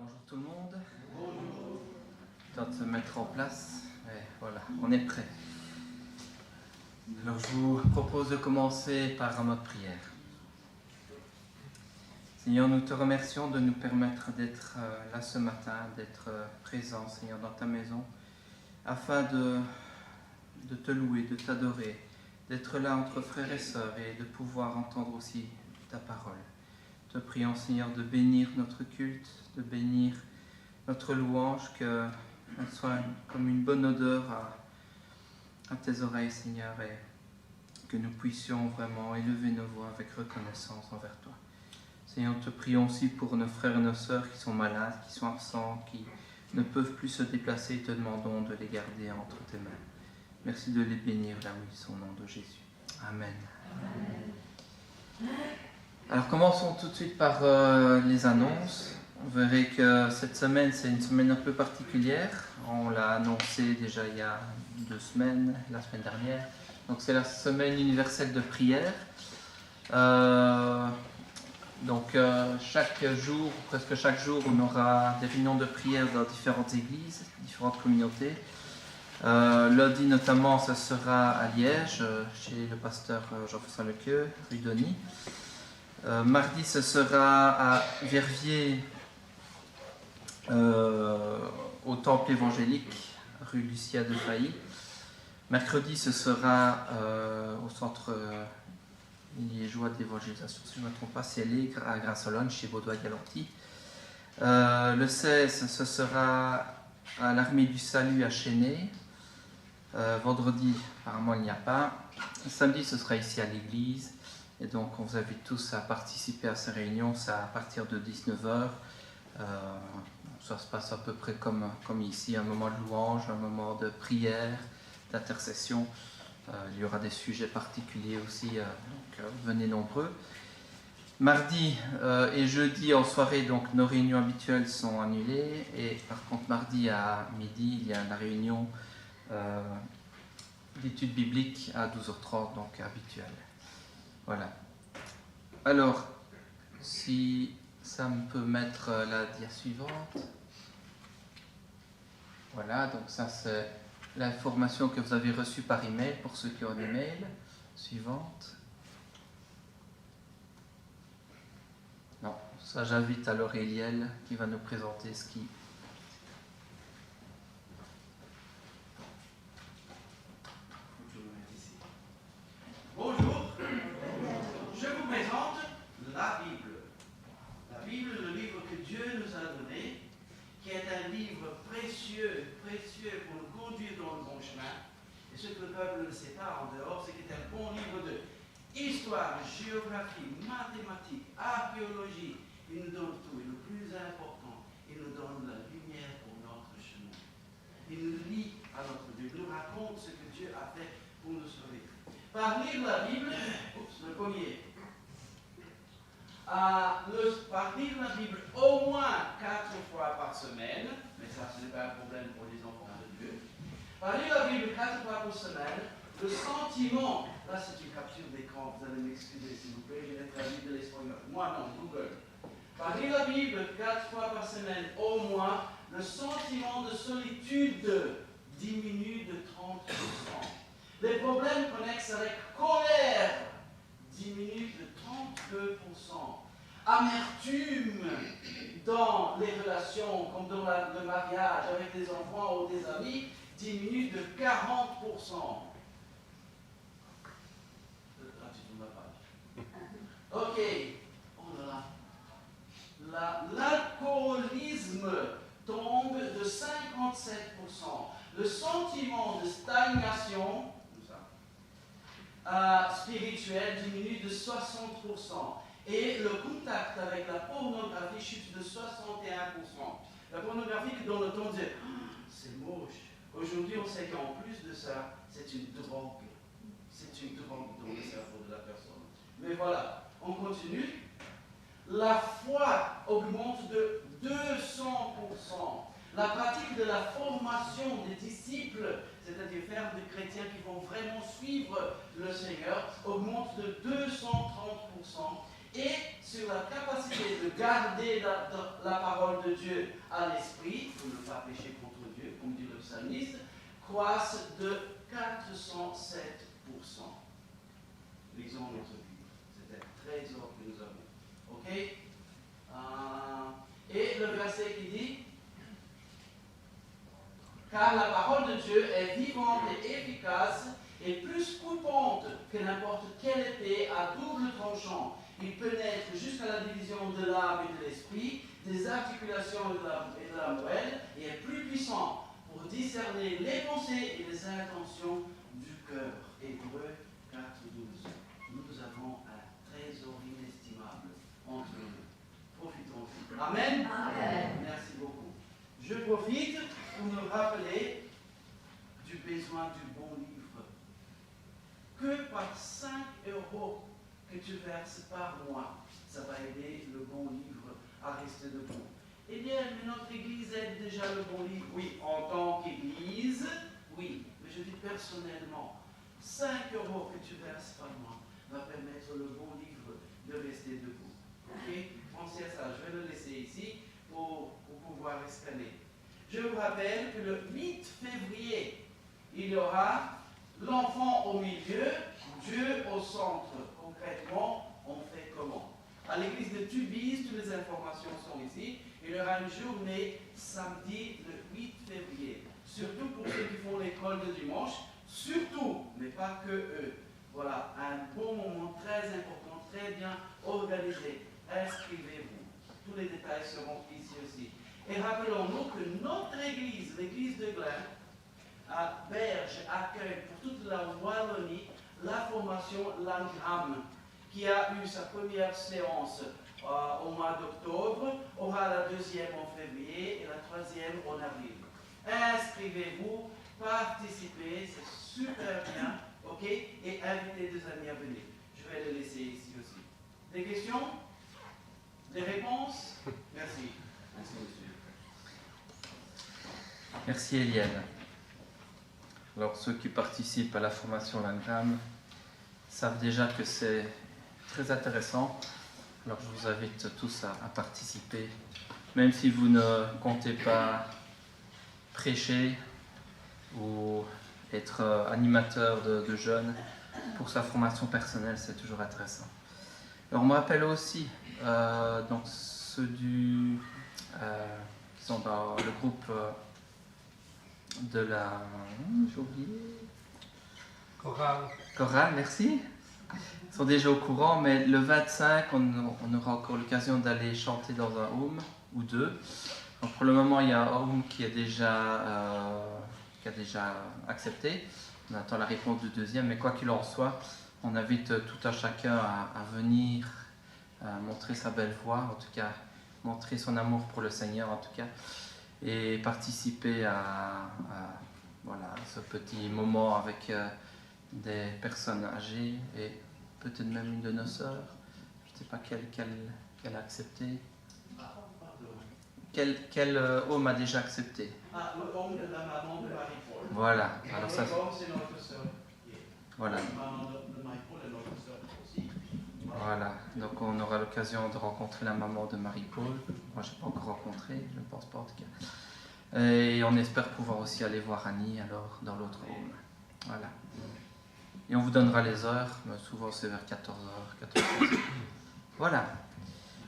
Bonjour tout le monde. Bonjour. Temps de se mettre en place. Et voilà, on est prêt. Alors je vous propose de commencer par un mot de prière. Seigneur, nous te remercions de nous permettre d'être là ce matin, d'être présents, Seigneur, dans ta maison, afin de te louer, de t'adorer, d'être là entre frères et sœurs et de pouvoir entendre aussi ta parole. Te prions, Seigneur, de bénir notre culte, de bénir notre louange, qu'elle soit comme une bonne odeur à tes oreilles, Seigneur, et que nous puissions vraiment élever nos voix avec reconnaissance envers toi. Seigneur, te prions aussi pour nos frères et nos sœurs qui sont malades, qui sont absents, qui ne peuvent plus se déplacer, et te demandons de les garder entre tes mains. Merci de les bénir là où ils sont, au nom de Jésus. Amen. Amen. Alors commençons tout de suite par les annonces. Vous verrez que cette semaine, c'est une semaine un peu particulière. On l'a annoncé déjà il y a 2 semaines, la semaine dernière. Donc c'est la semaine universelle de prière. Chaque jour, presque chaque jour, on aura des réunions de prière dans différentes églises, différentes communautés. Lundi notamment, ce sera à Liège, chez le pasteur Jean-François Lequeux, rue Denis. Mardi, ce sera à Verviers, au temple évangélique, rue Lucia de Failly. Mercredi, ce sera au centre liégeois d'évangélisation, si je ne me trompe pas, CLE, à Grasse-Olonne, chez Vaudois-Galanty. Le 16, ce sera à l'Armée du Salut à Chênay. Vendredi, apparemment, il n'y a pas. Samedi, ce sera ici à l'église. Et donc, on vous invite tous à participer à ces réunions. C'est à partir de 19h. Ça se passe à peu près comme ici, un moment de louange, un moment de prière, d'intercession. Il y aura des sujets particuliers aussi, donc venez nombreux. Mardi et jeudi en soirée, donc nos réunions habituelles sont annulées. Et par contre, mardi à midi, il y a la réunion d'études bibliques à 12h30, donc habituelle. Voilà. Alors, si ça me peut mettre la dia suivante. Voilà, donc ça c'est l'information que vous avez reçue par email pour ceux qui ont des mails. Suivante. Non, ça j'invite alors Eliel qui va nous présenter ce qui... Bonjour, je vous présente la Bible. La Bible, le livre que Dieu nous a donné, qui est un livre précieux pour nous conduire dans le bon chemin. Et ce que le peuple ne sait pas en dehors, c'est qu'il est un bon livre de histoire, géographie, mathématiques, archéologie. Il nous donne tout. Et le plus important, il nous donne la lumière pour notre chemin. Il nous lie à notre Dieu, il nous raconte ce que Dieu a fait pour nous sauver. Par lire la Bible, le premier. Par lire la Bible au moins 4 fois par semaine, mais ça ce n'est pas un problème pour les enfants de Dieu. Par lire la Bible 4 fois par semaine, le sentiment, là c'est une capture d'écran, vous allez m'excuser s'il vous plaît, je vais traduire de l'espagnol. Moi non, Google. Par lire la Bible 4 fois par semaine au moins, le sentiment de solitude diminue de 30%. Les problèmes connexes avec colère diminuent de 32%. Amertume dans les relations, comme dans le mariage avec des enfants ou des amis, diminue de 40%. Là, tu tournes la page. Ok. Oh là là. L'alcoolisme tombe de 57%. Le sentiment de stagnation spirituel diminue de 60%. Et le contact avec la pornographie chute de 61%. La pornographie dont le temps dit c'est moche. Aujourd'hui, on sait qu'en plus de ça, c'est une drogue. C'est une drogue dans le cerveau de la personne. Mais voilà, on continue. La foi augmente de 200%. La pratique de la formation des disciples, c'est-à-dire faire des chrétiens qui vont vraiment suivre le Seigneur, augmente de 230%. et sur la capacité de garder la parole de Dieu à l'esprit, pour ne pas pécher contre Dieu, comme dit le psalmiste, croissent de 407%. Lisons notre Bible. C'est un trésor que nous avons. Ok? Et le verset qui dit, car la parole de Dieu est vivante et efficace et plus coupante que n'importe quelle épée à double tranchant. Il pénètre jusqu'à la division de l'âme et de l'esprit, des articulations et de la moelle, et est plus puissant pour discerner les pensées et les intentions du cœur. Hébreux 4:12. Nous avons un trésor inestimable entre nous. Profitons-en. Amen. Amen. Merci beaucoup. Je profite pour nous rappeler du besoin du bon livre. Que par 5 € que tu verses par mois, ça va aider le bon livre à rester debout. Eh bien, mais notre Église aide déjà le bon livre. Oui, en tant qu'Église, oui. Mais je dis personnellement, 5 € que tu verses par mois va permettre le bon livre de rester debout. Ok? Pensez à ça. Je vais le laisser ici pour pouvoir escaler. Je vous rappelle que le 8 février, il y aura l'enfant au milieu, Dieu au centre. Concrètement, on fait comment? À l'église de Tubize, toutes les informations sont ici. Il y aura une journée samedi le 8 février. Surtout pour ceux qui font l'école de dimanche. Surtout, mais pas que eux. Voilà, un bon moment très important, très bien organisé. Inscrivez-vous. Tous les détails seront ici aussi. Et rappelons-nous que notre église, l'église de Glen, à Berge, accueille pour toute la Wallonie la formation Langram, qui a eu sa première séance au mois d'octobre, aura la deuxième en février et la troisième en avril. Inscrivez-vous, participez, c'est super bien, ok? Et invitez des amis à venir. Je vais le laisser ici aussi. Des questions? Des réponses? Merci. Merci, monsieur. Merci Eliane. Alors ceux qui participent à la formation Langram savent déjà que c'est très intéressant. Alors je vous invite tous à participer, même si vous ne comptez pas prêcher ou être animateur de jeunes. Pour sa formation personnelle, c'est toujours intéressant. Alors on me rappelle aussi donc ceux qui sont dans le groupe de la... j'ai oublié... Chorale, merci. Ils sont déjà au courant, mais le 25, on aura encore l'occasion d'aller chanter dans un home ou deux. Donc pour le moment, il y a un home qui a déjà accepté. On attend la réponse du deuxième, mais quoi qu'il en soit, on invite tout un chacun à venir montrer sa belle voix, en tout cas montrer son amour pour le Seigneur, en tout cas, et participer à ce petit moment avec des personnes âgées et peut-être même une de nos sœurs. Je ne sais pas quelle a accepté. Quel homme a déjà accepté? Le homme de la maman de Marie-Paul. Voilà. Alors ça, c'est notre sœur. Voilà. La maman de Marie-Paul est notre sœur aussi. Voilà. Donc on aura l'occasion de rencontrer la maman de Marie-Paul. Moi, je n'ai pas encore rencontré, je ne pense pas en tout cas. Et on espère pouvoir aussi aller voir Annie alors dans l'autre home. Voilà. Et on vous donnera les heures, mais souvent c'est vers 14h, 14h. Voilà.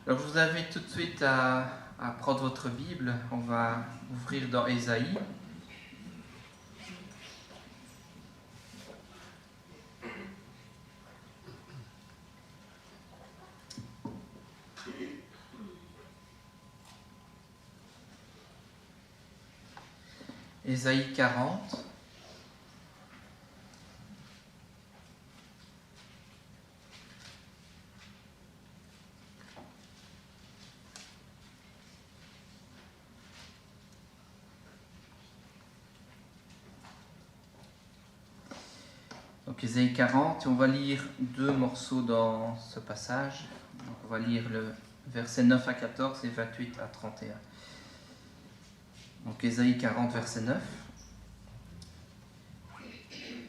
Alors je vous invite tout de suite à prendre votre Bible. On va ouvrir dans Ésaïe. Ésaïe 40. Donc Ésaïe 40, et on va lire deux morceaux dans ce passage. Donc, on va lire le verset 9 à 14 et 28 à 31. Donc Ésaïe 40, verset 9.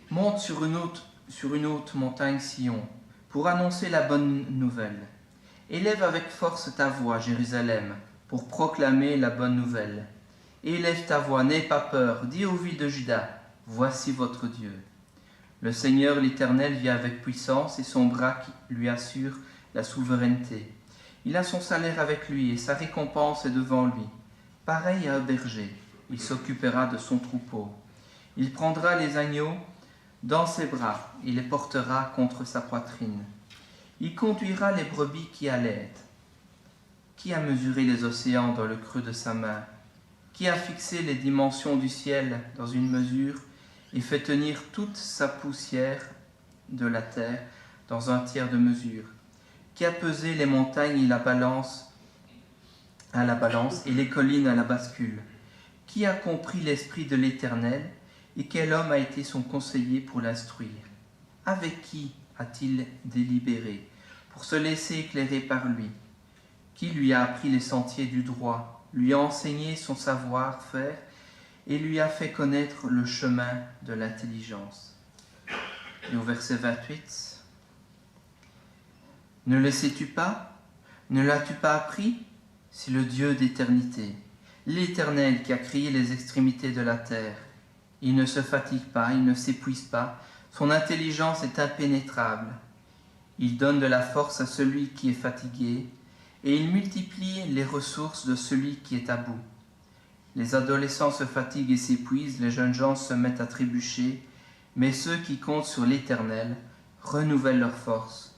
Monte sur une haute montagne Sion, pour annoncer la bonne nouvelle, Élève avec force ta voix, Jérusalem, pour proclamer la bonne nouvelle. Élève ta voix, n'aie pas peur, dis aux villes de Juda, voici votre Dieu. Le Seigneur l'Éternel vient avec puissance et son bras lui assure la souveraineté. Il a son salaire avec lui et sa récompense est devant lui. Pareil à un berger, il s'occupera de son troupeau. Il prendra les agneaux dans ses bras et les portera contre sa poitrine. Il conduira les brebis qui allaitent. Qui a mesuré les océans dans le creux de sa main? Qui a fixé les dimensions du ciel dans une mesure et fait tenir toute sa poussière de la terre dans un tiers de mesure? Qui a pesé les montagnes et la balance à la balance et les collines à la bascule? Qui a compris l'esprit de l'Éternel et quel homme a été son conseiller pour l'instruire? Avec qui a-t-il délibéré pour se laisser éclairer par lui? Qui lui a appris les sentiers du droit, lui a enseigné son savoir-faire et lui a fait connaître le chemin de l'intelligence? Et au verset 28, ne le sais-tu pas? Ne l'as-tu pas appris? C'est le Dieu d'éternité, l'Éternel qui a créé les extrémités de la terre. Il ne se fatigue pas, il ne s'épuise pas, son intelligence est impénétrable. Il donne de la force à celui qui est fatigué, et il multiplie les ressources de celui qui est à bout. Les adolescents se fatiguent et s'épuisent, les jeunes gens se mettent à trébucher, mais ceux qui comptent sur l'Éternel renouvellent leur force.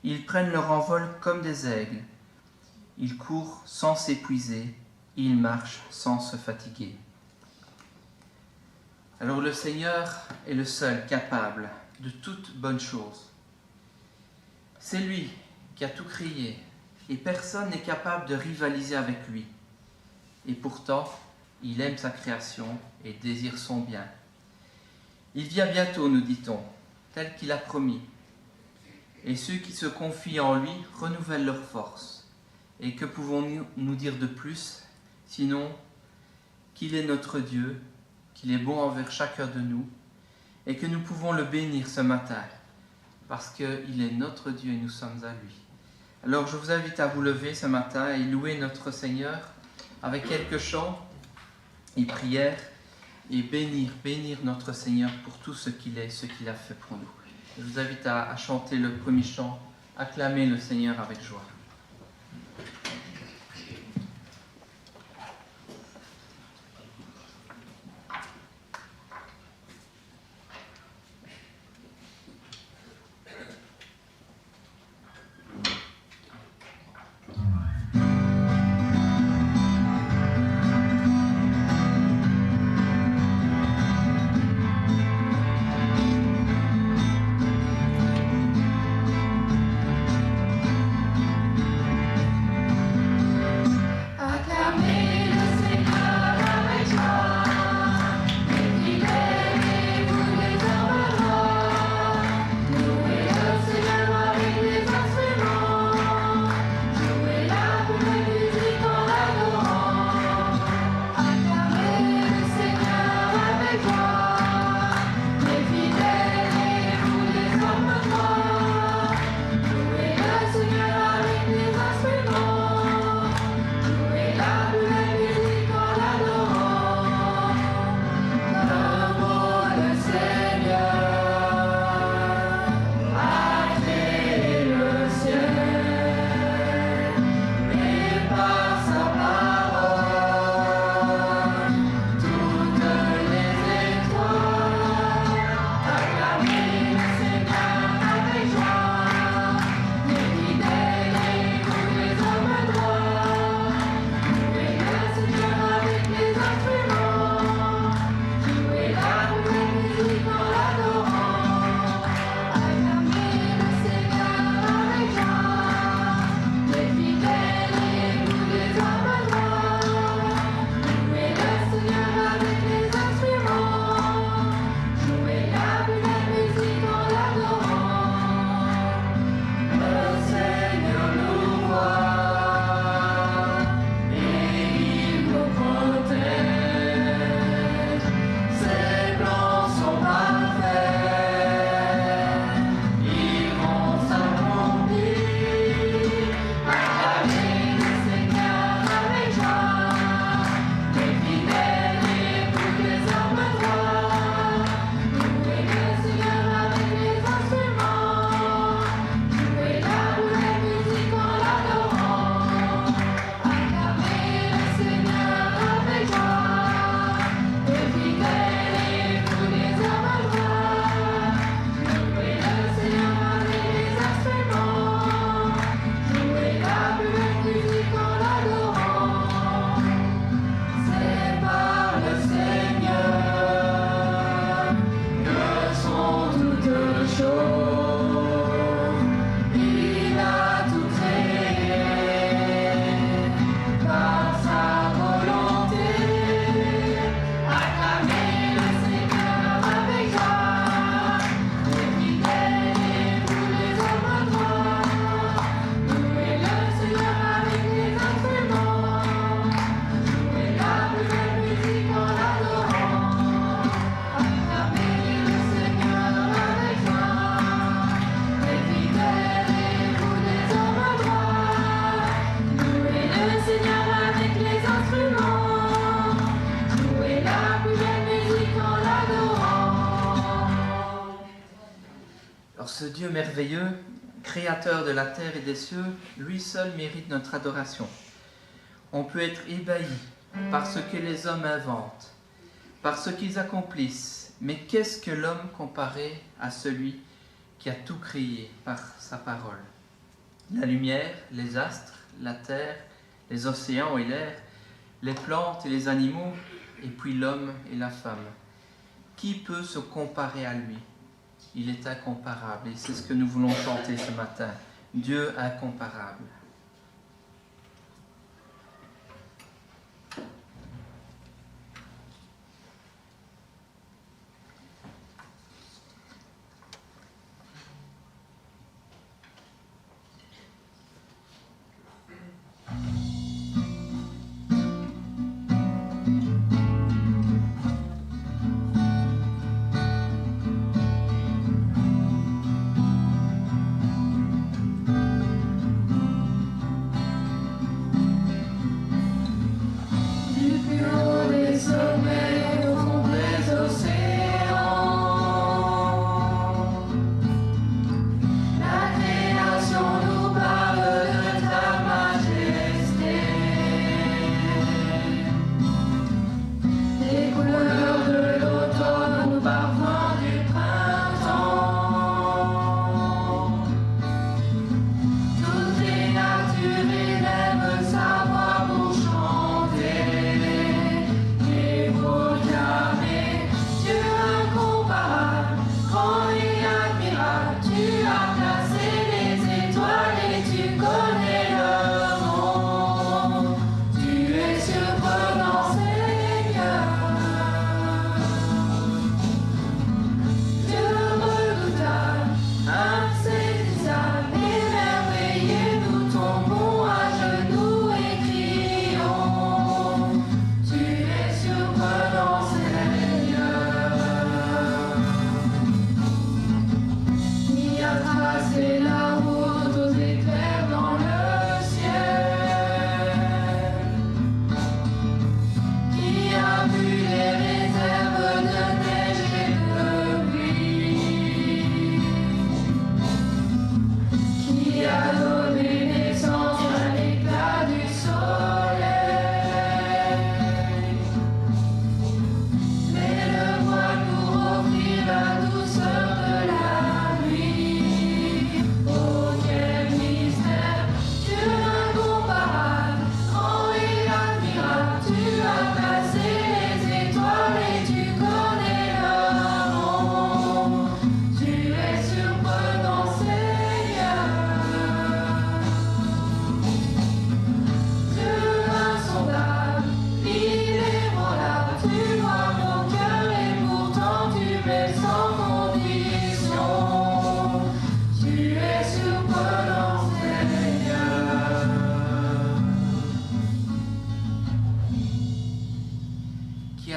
Ils prennent leur envol comme des aigles. Ils courent sans s'épuiser, ils marchent sans se fatiguer. Alors le Seigneur est le seul capable de toute bonne chose. C'est lui qui a tout créé et personne n'est capable de rivaliser avec lui. Et pourtant, il aime sa création et désire son bien. Il vient bientôt, nous dit-on, tel qu'il a promis. Et ceux qui se confient en lui renouvellent leur force. Et que pouvons-nous dire de plus, sinon qu'il est notre Dieu, qu'il est bon envers chacun de nous, et que nous pouvons le bénir ce matin, parce qu'il est notre Dieu et nous sommes à lui. Alors je vous invite à vous lever ce matin et louer notre Seigneur avec quelques chants et prières, et bénir notre Seigneur pour tout ce qu'il est, ce qu'il a fait pour nous. Je vous invite à chanter le premier chant, acclamer le Seigneur avec joie. Dieu merveilleux, créateur de la terre et des cieux, lui seul mérite notre adoration. On peut être ébahi par ce que les hommes inventent, par ce qu'ils accomplissent, mais qu'est-ce que l'homme comparé à celui qui a tout créé par sa parole? La lumière, les astres, la terre, les océans et l'air, les plantes et les animaux, et puis l'homme et la femme. Qui peut se comparer à lui? Il est incomparable, et c'est ce que nous voulons chanter ce matin. Dieu incomparable.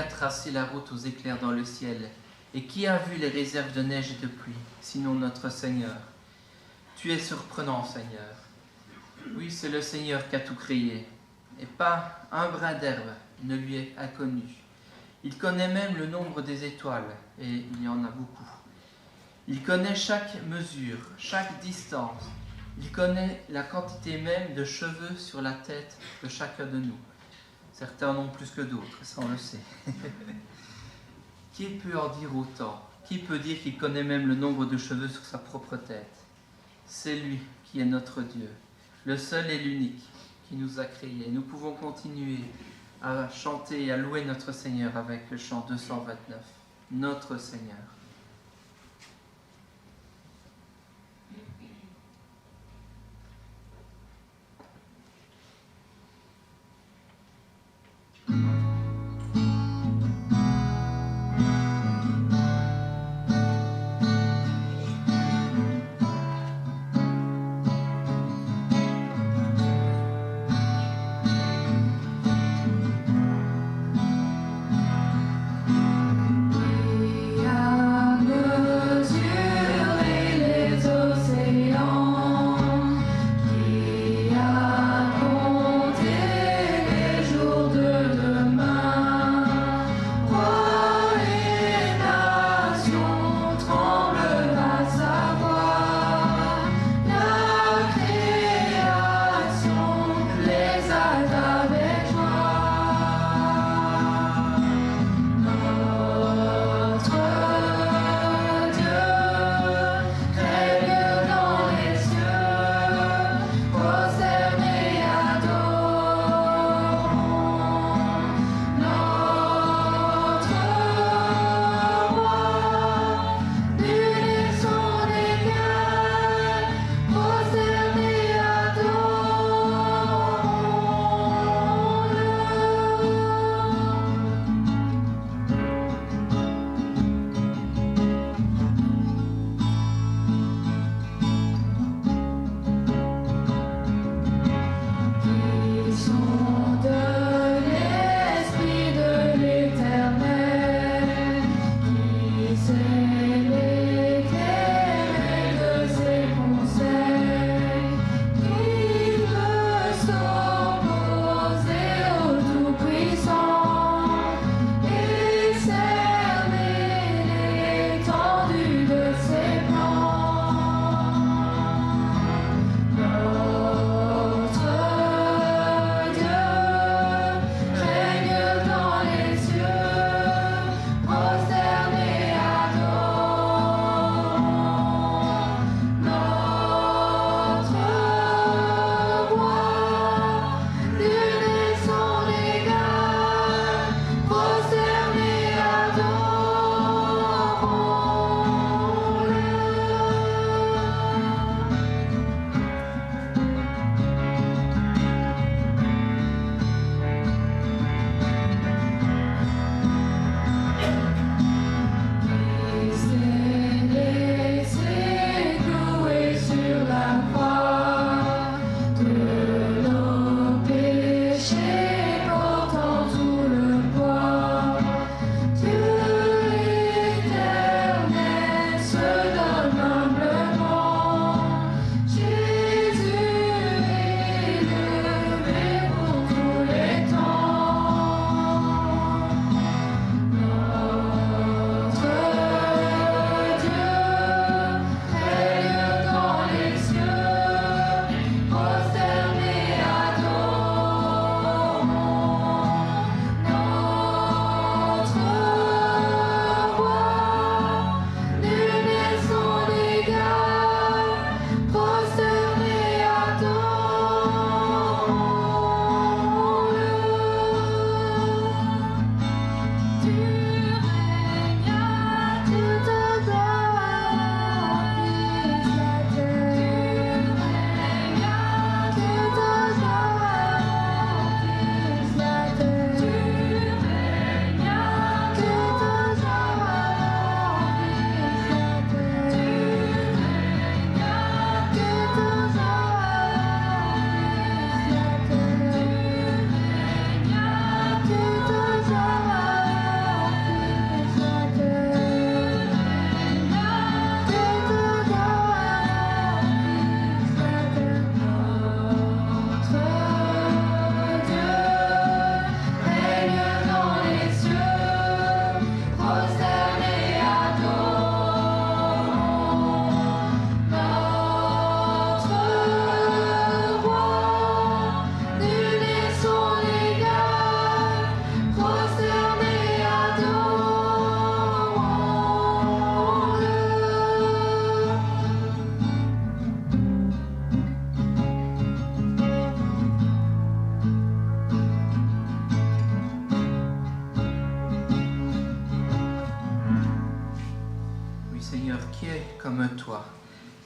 Tracé la route aux éclairs dans le ciel, et qui a vu les réserves de neige et de pluie, sinon notre Seigneur? Tu es surprenant, Seigneur. Oui, c'est le Seigneur qui a tout créé, et pas un brin d'herbe ne lui est inconnu. Il connaît même le nombre des étoiles, et il y en a beaucoup. Il connaît chaque mesure, chaque distance. Il connaît la quantité même de cheveux sur la tête de chacun de nous. Certains en ont plus que d'autres, ça on le sait. Qui peut en dire autant? Qui peut dire qu'il connaît même le nombre de cheveux sur sa propre tête? C'est lui qui est notre Dieu, le seul et l'unique qui nous a créés. Nous pouvons continuer à chanter et à louer notre Seigneur avec le chant 229, notre Seigneur. Yeah.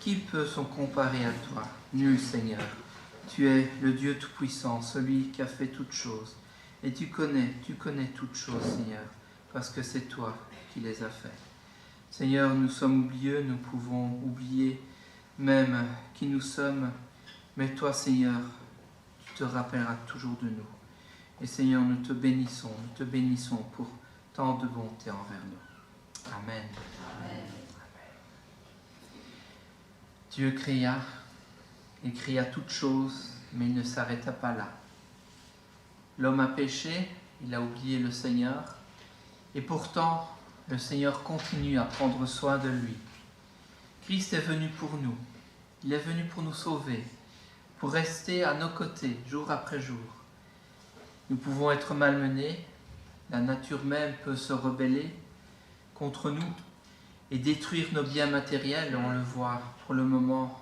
Qui peut s'en comparer à toi? Nul, Seigneur. Tu es le Dieu Tout-Puissant, celui qui a fait toutes choses. Et tu connais toutes choses, Seigneur, parce que c'est toi qui les as faites. Seigneur, nous sommes oublieux, nous pouvons oublier même qui nous sommes, mais toi, Seigneur, tu te rappelleras toujours de nous. Et Seigneur, nous te bénissons pour tant de bonté envers nous. Amen. Amen. Dieu il créa toutes choses, mais il ne s'arrêta pas là. L'homme a péché, il a oublié le Seigneur, et pourtant, le Seigneur continue à prendre soin de lui. Christ est venu pour nous, il est venu pour nous sauver, pour rester à nos côtés, jour après jour. Nous pouvons être malmenés, la nature même peut se rebeller contre nous et détruire nos biens matériels, on le voit pour le moment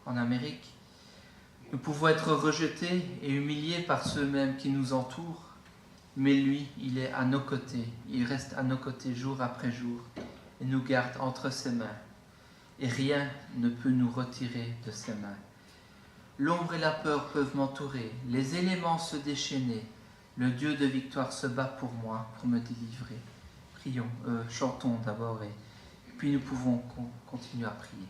en Amérique. Nous pouvons être rejetés et humiliés par ceux-mêmes qui nous entourent, mais lui, il est à nos côtés, il reste à nos côtés jour après jour et nous garde entre ses mains. Et rien ne peut nous retirer de ses mains. L'ombre et la peur peuvent m'entourer, les éléments se déchaîner. Le Dieu de victoire se bat pour moi, pour me délivrer. Prions, chantons d'abord et puis nous pouvons continuer à prier.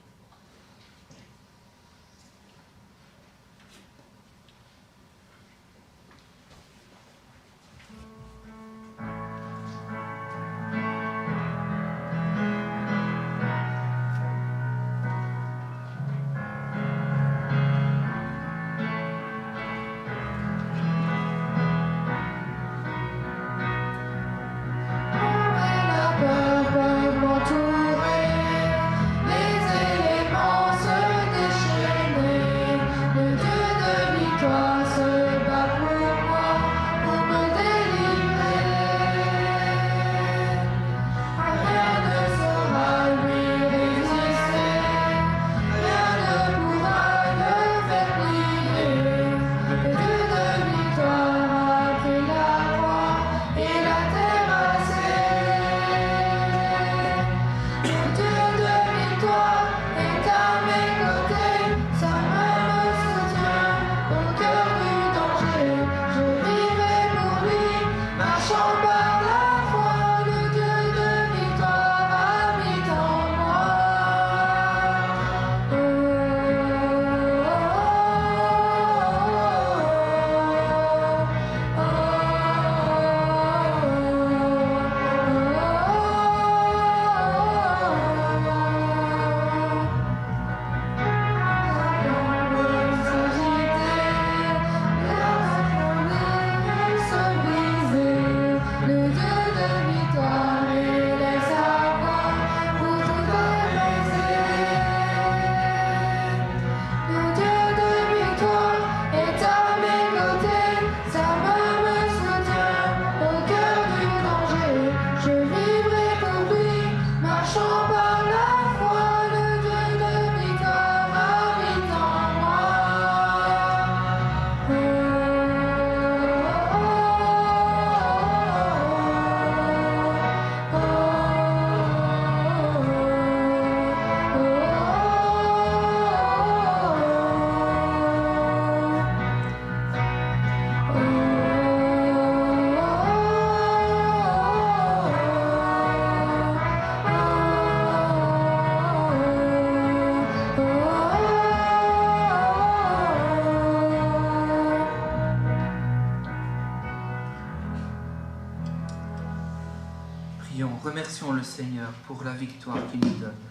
Remercions le Seigneur pour la victoire qu'il nous donne.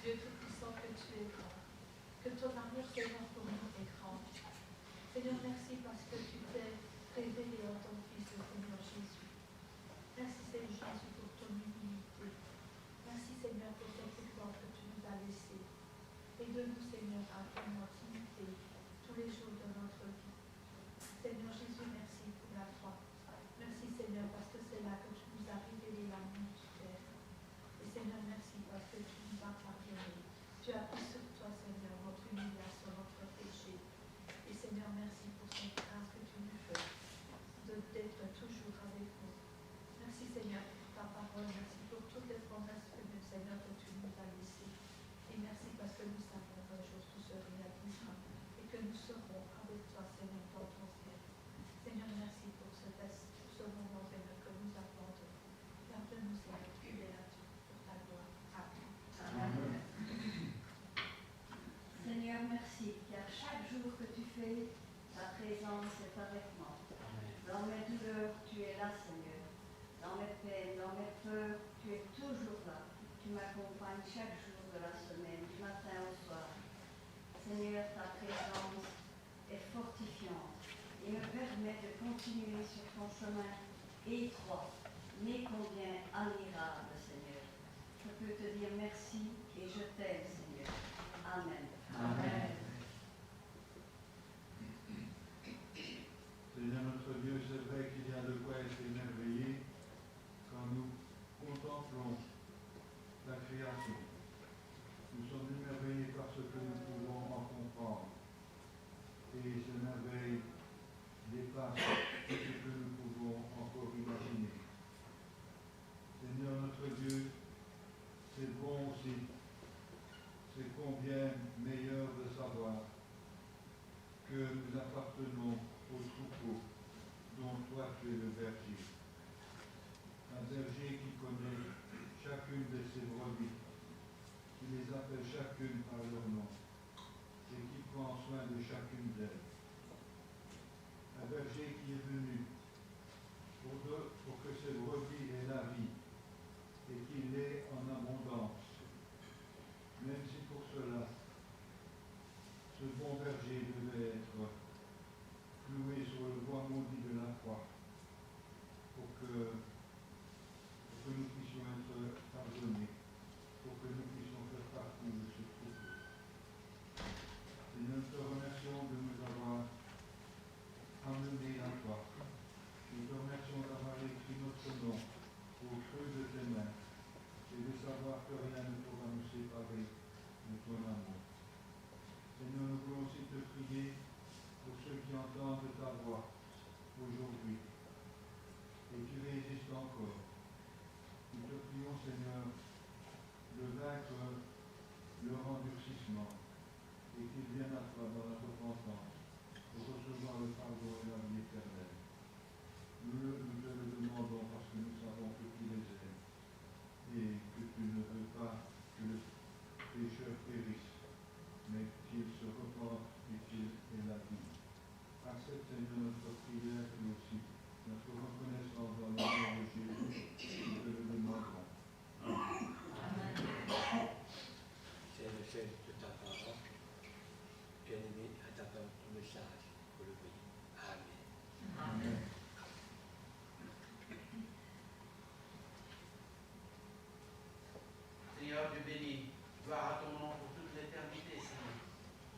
Dieu Tout-Puissant, que tu es grand, que ton amour, Seigneur, pour nous est grand. Seigneur, merci parce que tu t'es révélé en ton Fils, le Seigneur Jésus. Merci, Seigneur Jésus, pour ton humilité. Merci, Seigneur, pour cet exemple que tu nous as laissé. Aide-nous, Seigneur, à vraiment t'imiter tous les jours de notre vie. Seigneur Jésus, merci pour la foi. Merci, Seigneur, parce que c'est là que tu nous as révélé l'amour du Père. Et Seigneur, merci parce que tu nous as pardonné. Tu as pris sur toi, Seigneur, notre humiliation, notre Sauveur, tu es toujours là. Tu m'accompagnes chaque jour de la semaine, du matin au soir. Seigneur, ta présence est fortifiante et me permet de continuer sur ton chemin étroit, mais combien admirable, Seigneur. Je peux te dire merci et je t'aime, Seigneur. Amen. Amen. Seigneur notre Dieu, c'est vrai qu'il y a de quoi être émerveillé quand nous contemplons la création. Nous sommes émerveillés par ce que nous pouvons en comprendre. Et ces merveilles dépassent tout ce que nous pouvons encore imaginer. Seigneur notre Dieu, c'est bon aussi, c'est combien meilleur de savoir que nous appartenons au troupeau dont toi tu es le berger. Un berger qui connaît chacune de ses brebis, qui les appelle chacune par leur nom et qui prend soin de chacune d'elles. Un berger qui est venu pour que ses brebis aient la vie et qu'il l'ait en abondance. Même si pour cela, ce bon berger devait être cloué sur le bois maudit de la croix pour que nous puissions être pardonnés, pour que nous puissions faire partie de ce troupeau. Et nous te remercions de nous avoir amenés à toi. Nous te remercions d'avoir écrit notre nom au creux de tes mains et de savoir que rien ne pourra nous séparer de ton amour. Seigneur, nous voulons aussi te prier pour ceux qui entendent ta voix aujourd'hui et qui résistent encore. Nous te prions, Seigneur, de vaincre leur endurcissement et qu'ils viennent à toi dans la repentance pour recevoir le pardon et la vie éternelle. Nous te le demandons parce que nous savons que tu les aimes et que tu ne veux pas que le pécheur périsse, mais qu'il se repentent et qu'il ait la vie. Accepte, Seigneur, notre prière et aussi notre reconnaissance dans le nom de Jésus. Nous te le demandons. Amen. C'est le chef de ta parole. Bien-aimé, à ta part ton message pour le pays. Amen. Amen. Seigneur Dieu béni, gloire à ton nom pour toute l'éternité, Seigneur,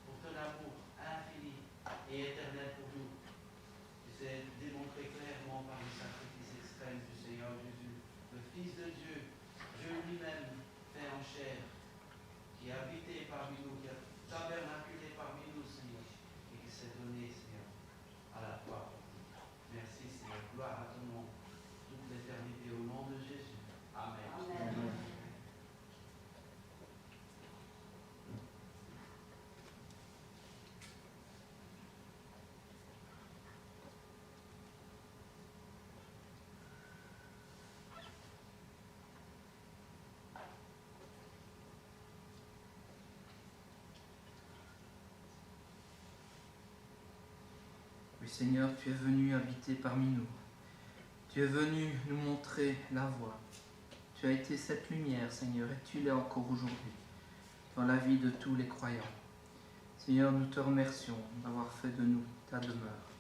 pour ton amour infini et éternel pour nous. Tu sais démontrer clairement par le sacrifice extrême du Seigneur Jésus, le Fils de Dieu, Dieu lui-même fait en chair, qui a habité parmi nous, qui a tabernaculé parmi nous, Seigneur, et qui s'est donné, Seigneur, à la croix. Merci, Seigneur, gloire à ton nom, toute l'éternité, au nom de Jésus. Amen. Amen. Oui, Seigneur, tu es venu habiter parmi nous. Tu es venu nous montrer la voie. Tu as été cette lumière, Seigneur, et tu l'es encore aujourd'hui dans la vie de tous les croyants. Seigneur, nous te remercions d'avoir fait de nous ta demeure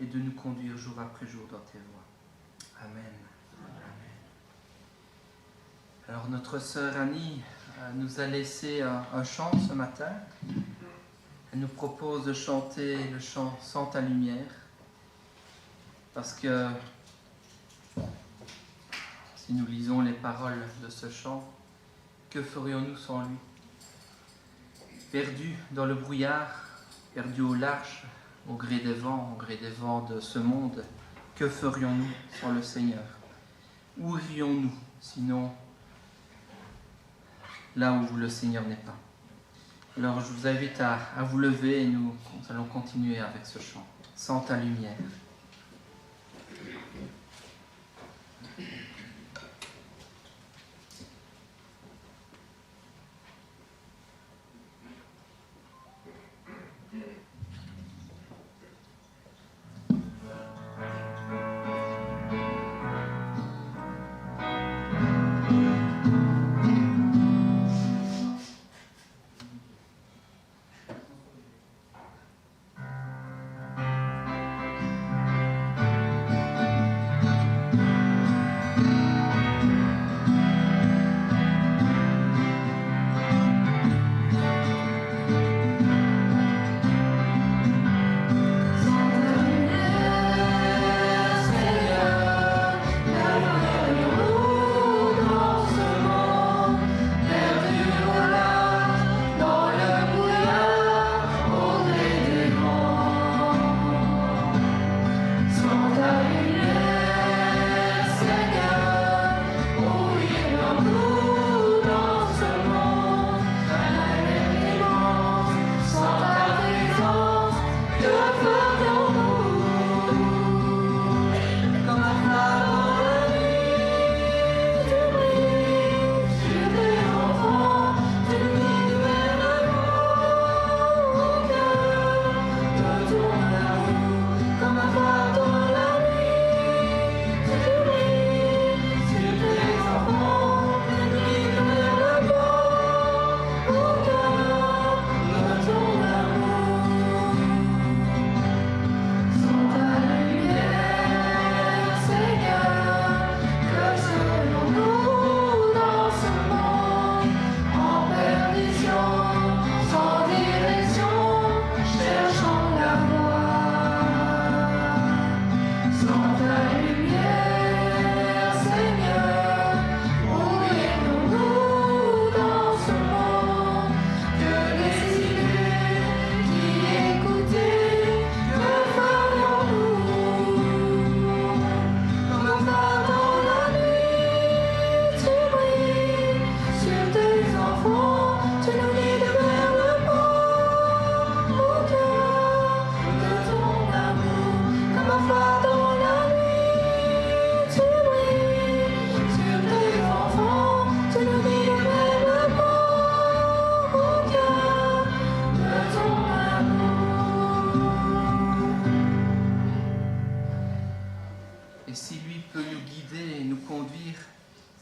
et de nous conduire jour après jour dans tes voies. Amen. Amen. Alors, notre sœur Annie nous a laissé un chant ce matin. Elle nous propose de chanter le chant « Sans ta lumière » parce que si nous lisons les paroles de ce chant, que ferions-nous sans lui? Perdus dans le brouillard, perdus au large, au gré des vents de ce monde, que ferions-nous sans le Seigneur? Où irions-nous sinon là où le Seigneur n'est pas? Alors je vous invite à vous lever et nous allons continuer avec ce chant. Sans ta lumière.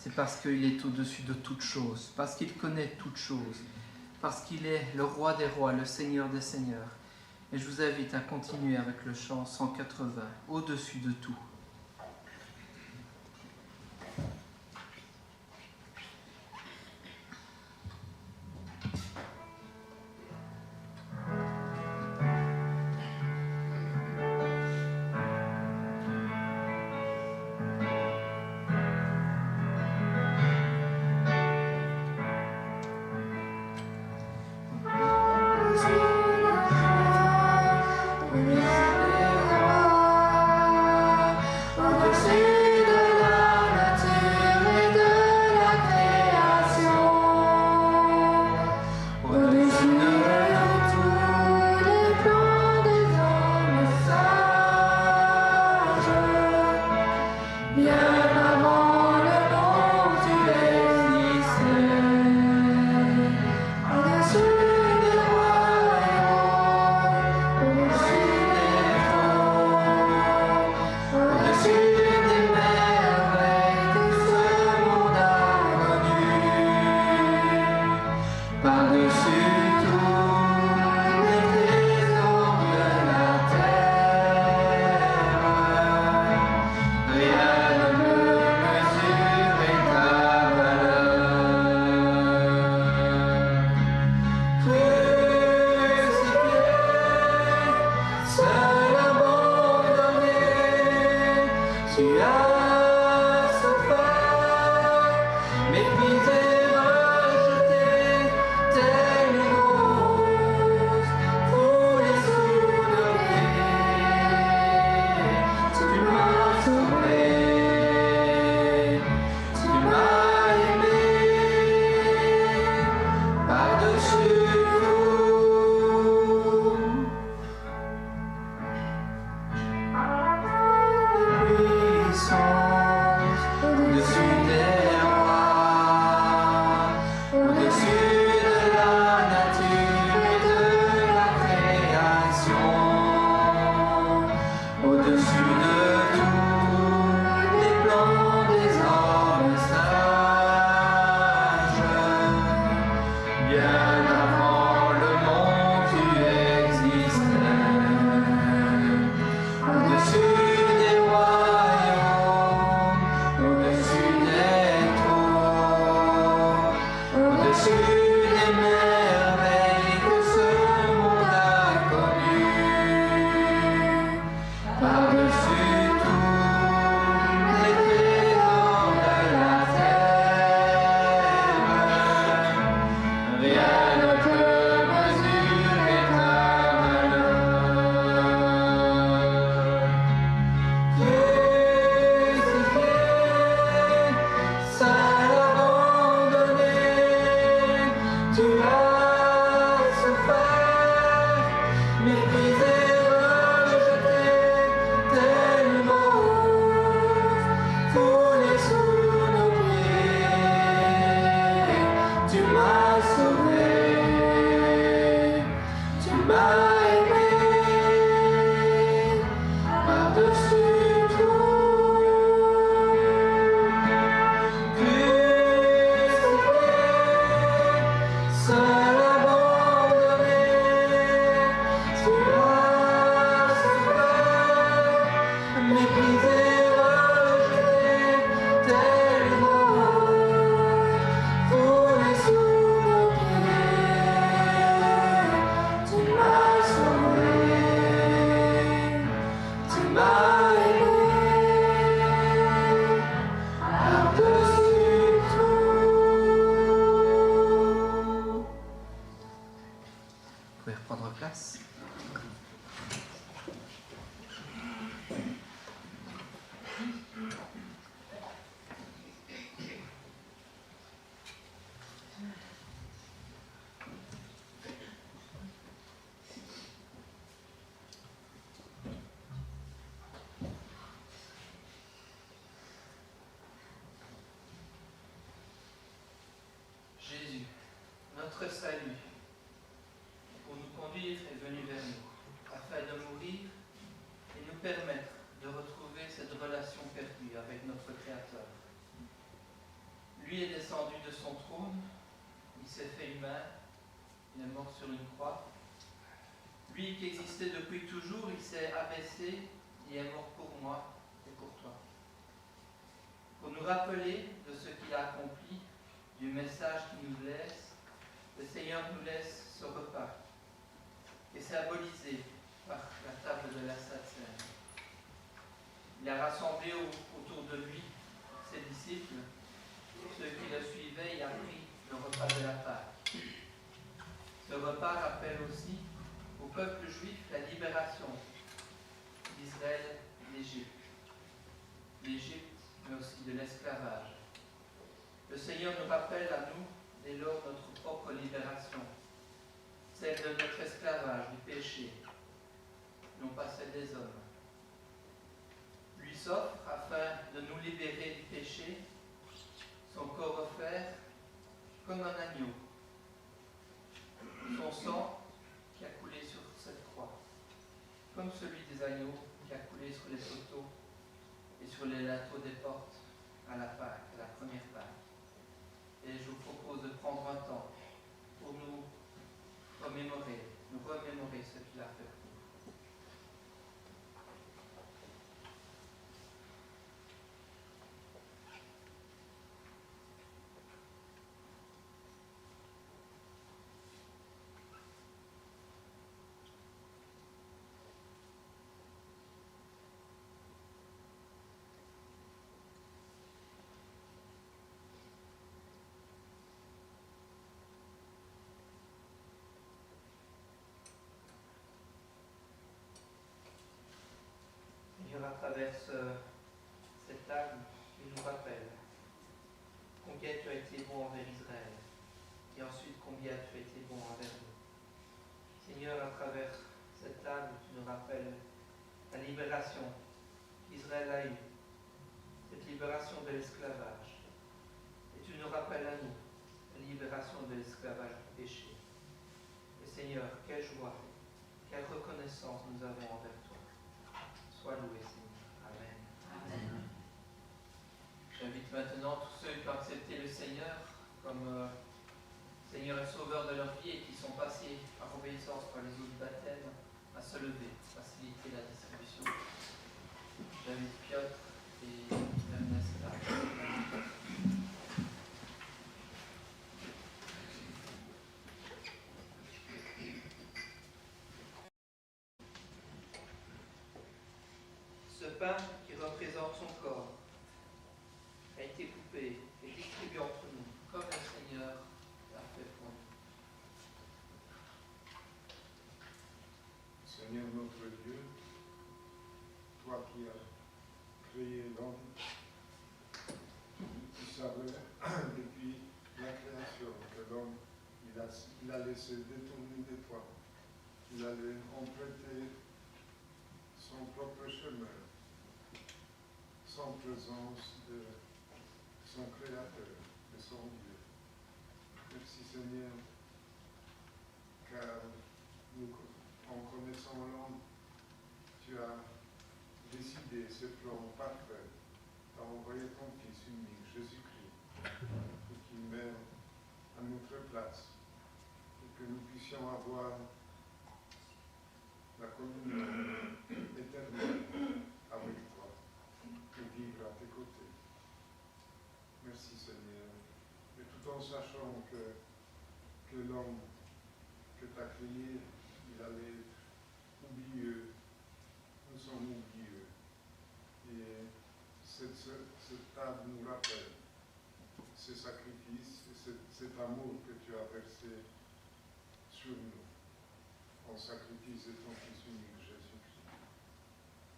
c'est parce qu'il est au-dessus de toutes choses, parce qu'il connaît toutes choses, parce qu'il est le roi des rois, le Seigneur des seigneurs. Et je vous invite à continuer avec le chant 180, au-dessus de tout. Jésus, notre salut, pour nous conduire, est venu vers nous, afin de mourir et nous permettre de retrouver cette relation perdue avec notre Créateur. Lui est descendu de son trône, il s'est fait humain, il est mort sur une croix. Lui qui existait depuis toujours, il s'est abaissé, il est mort pour moi et pour toi. Pour nous rappeler de ce qu'il a accompli, du message qu'il nous laisse, le Seigneur nous laisse ce repas, et symbolisé par la table de la Sainte Seine. Il a rassemblé autour de lui ses disciples, ceux qui le suivaient, et a pris le repas de la Pâque. Ce repas rappelle aussi au peuple juif la libération d'Israël d'Égypte. L'Égypte, mais aussi de l'esclavage. Le Seigneur nous rappelle à nous, dès lors, notre propre libération, celle de notre esclavage, du péché, non pas celle des hommes. Lui s'offre, afin de nous libérer du péché, son corps offert comme un agneau, son sang qui a coulé sur cette croix, comme celui des agneaux qui a coulé sur les poteaux et sur les linteaux des portes à la Pâque, à la première Pâque. Et je vous propose de prendre un temps pour nous remémorer ce qu'il a fait pour nous. Seigneur, à travers cette table, il nous rappelle combien tu as été bon envers Israël, et ensuite combien tu as été bon envers nous. Seigneur, à travers cette table, tu nous rappelles la libération qu'Israël a eue, cette libération de l'esclavage. Et tu nous rappelles à nous la libération de l'esclavage du péché. Et Seigneur, quelle joie, quelle reconnaissance nous avons envers toi. Sois loué, Seigneur. Amen. Amen. J'invite maintenant tous ceux qui ont accepté le Seigneur comme Seigneur et Sauveur de leur vie et qui sont passés par obéissance par les eaux du baptême à se lever, faciliter la distribution. J'invite Piotr et Ernest à ce pain qui représente son corps a été coupé et distribué entre nous, comme le Seigneur l'a fait pour nous. Seigneur notre Dieu, toi qui as créé l'homme, tu savais depuis la création que l'homme, il allait se détourner de toi. Il allait emprunter son propre chemin, sans présence de son Créateur, de son Dieu. Merci Seigneur, car nous, en connaissant l'homme, tu as décidé ce plan parfait. Tu as envoyé ton Fils unique, Jésus-Christ, pour qu'il meure à notre place, et que nous puissions avoir la communion éternelle avec toi et vivre à tes côtés. Merci Seigneur. Et tout en sachant que l'homme que tu as créé, il allait être oublieux, nous sommes oublieux. Et cette table nous rappelle ce sacrifice, cet amour que tu as versé sur nous, en sacrifice de ton Fils unique, Jésus-Christ.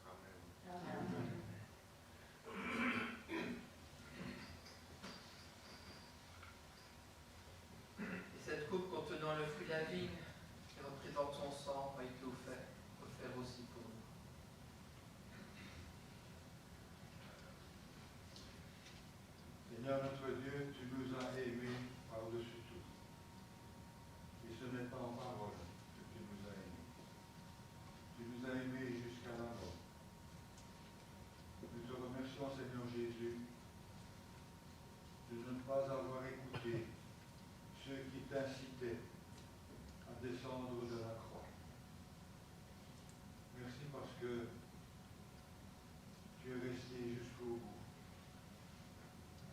Amen. Amen. Et cette coupe contenant le fruit de la vigne, qui représente son sang, a été offert aussi pour nous. Seigneur notre Dieu, tu nous as aimés par-dessus tout. Et ce n'est pas en parole que tu nous as aimés. Tu nous as aimés jusqu'à la mort. Nous te remercions, Seigneur Jésus, de ne pas pas avoir écouté ceux qui t'incitaient à descendre de la croix. Merci parce que tu es resté jusqu'au bout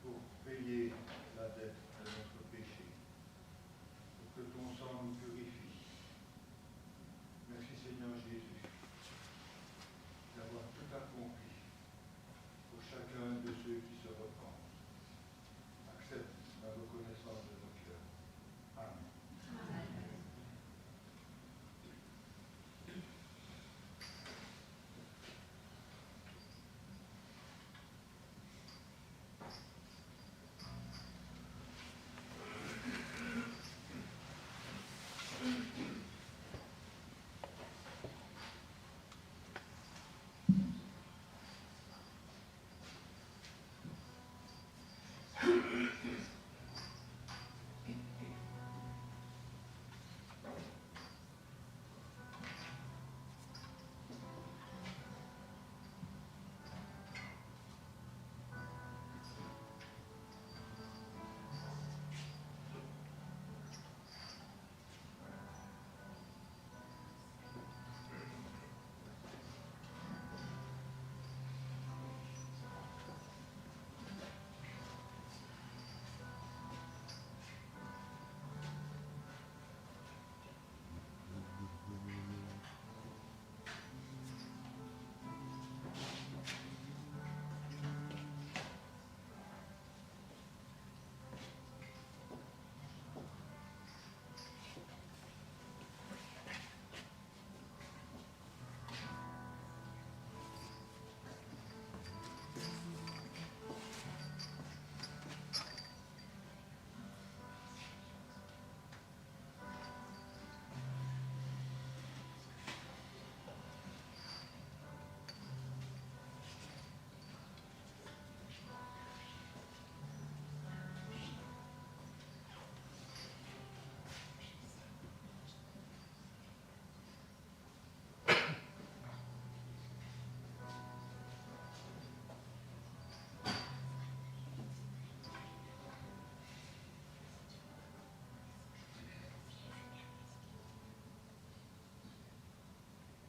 pour payer la dette de notre péché, pour que ton sang nous purifie. Merci Seigneur Jésus d'avoir tout accompli pour chacun de ceux qui se repentent. Accepte la reconnaissance de nos cœurs. Amen.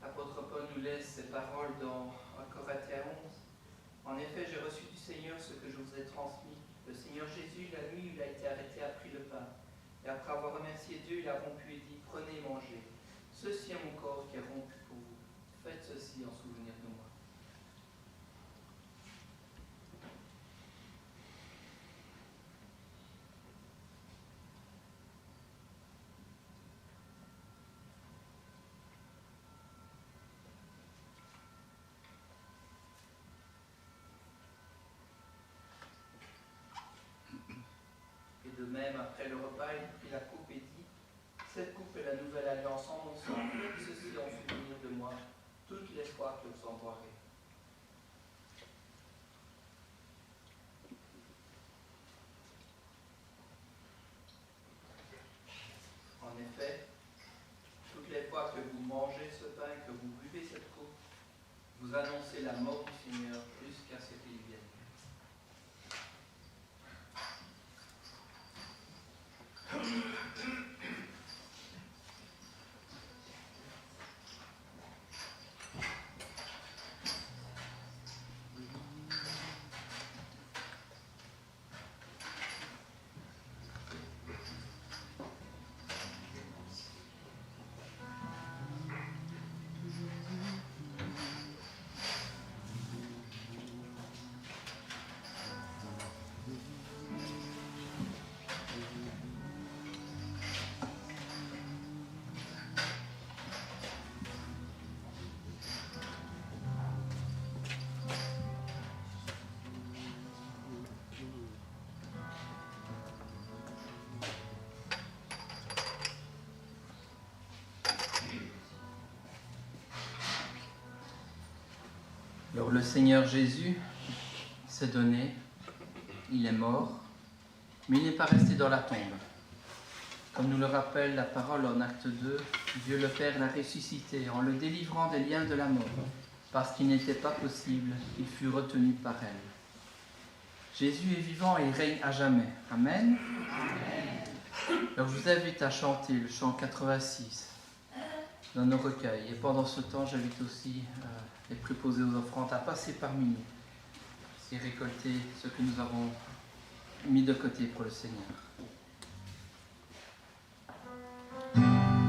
L'apôtre Paul nous laisse ces paroles dans Corinthiens 11. En effet, j'ai reçu du Seigneur ce que je vous ai transmis. Le Seigneur Jésus, la nuit où il a été arrêté, a pris le pain. Et après avoir remercié Dieu, il a rompu et dit, prenez et mangez. Ceci est mon corps qui est rompu pour vous. Faites ceci en souvenir de moi. De même, après le repas, il prit la coupe et dit, cette coupe est la nouvelle alliance en mon sang, faites ceci en souvenir de moi, toutes les fois que vous en boirez. En effet, toutes les fois que vous mangez ce pain et que vous buvez cette coupe, vous annoncez la mort du Seigneur jusqu'à ce qu'il vienne. Alors le Seigneur Jésus s'est donné, il est mort, mais il n'est pas resté dans la tombe. Comme nous le rappelle la parole en acte 2, Dieu le Père l'a ressuscité en le délivrant des liens de la mort, parce qu'il n'était pas possible qu'il fût retenu par elle. Jésus est vivant et il règne à jamais. Amen. Alors je vous invite à chanter le chant 86 dans nos recueils. Et pendant ce temps, j'invite aussi les préposés aux offrandes à passer parmi nous et récolter ce que nous avons mis de côté pour le Seigneur. Jésus-Christ,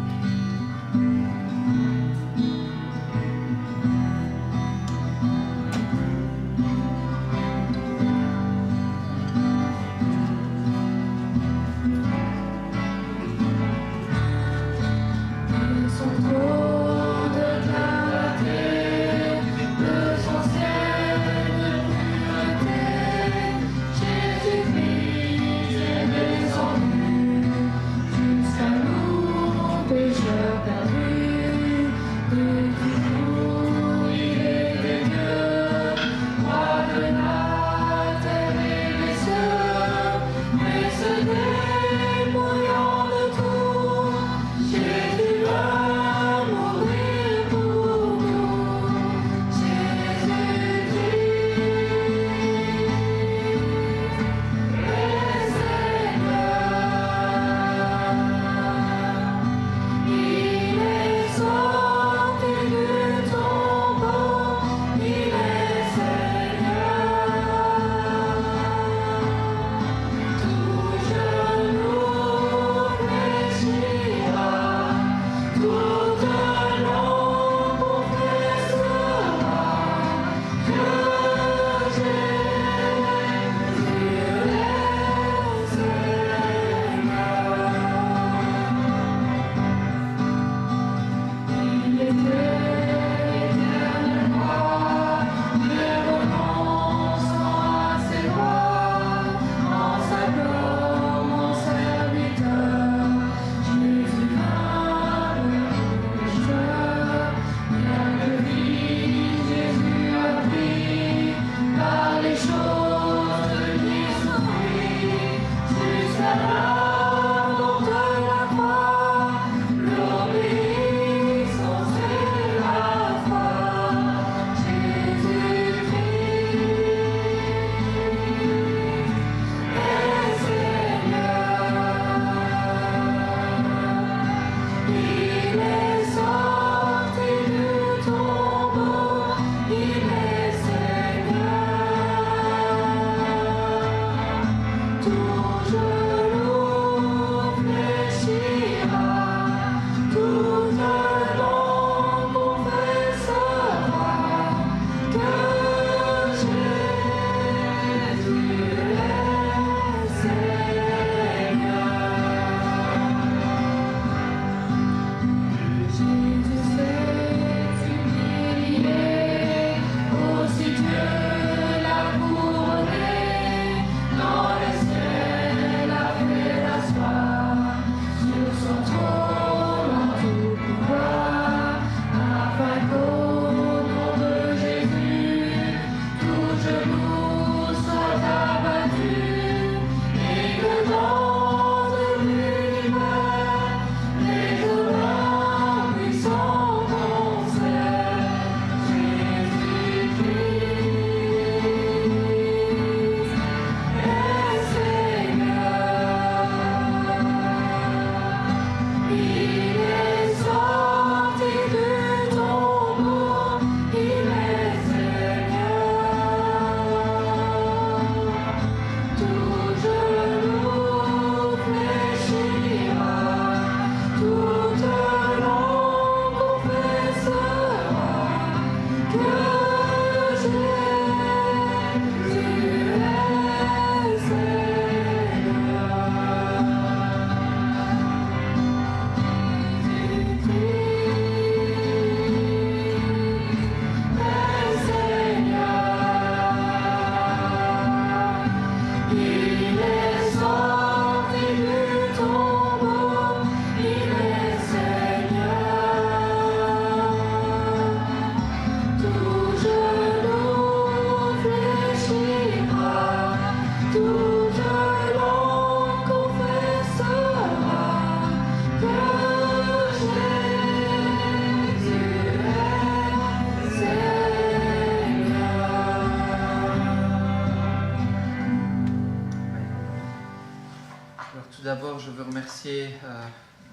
Alors tout d'abord, je veux remercier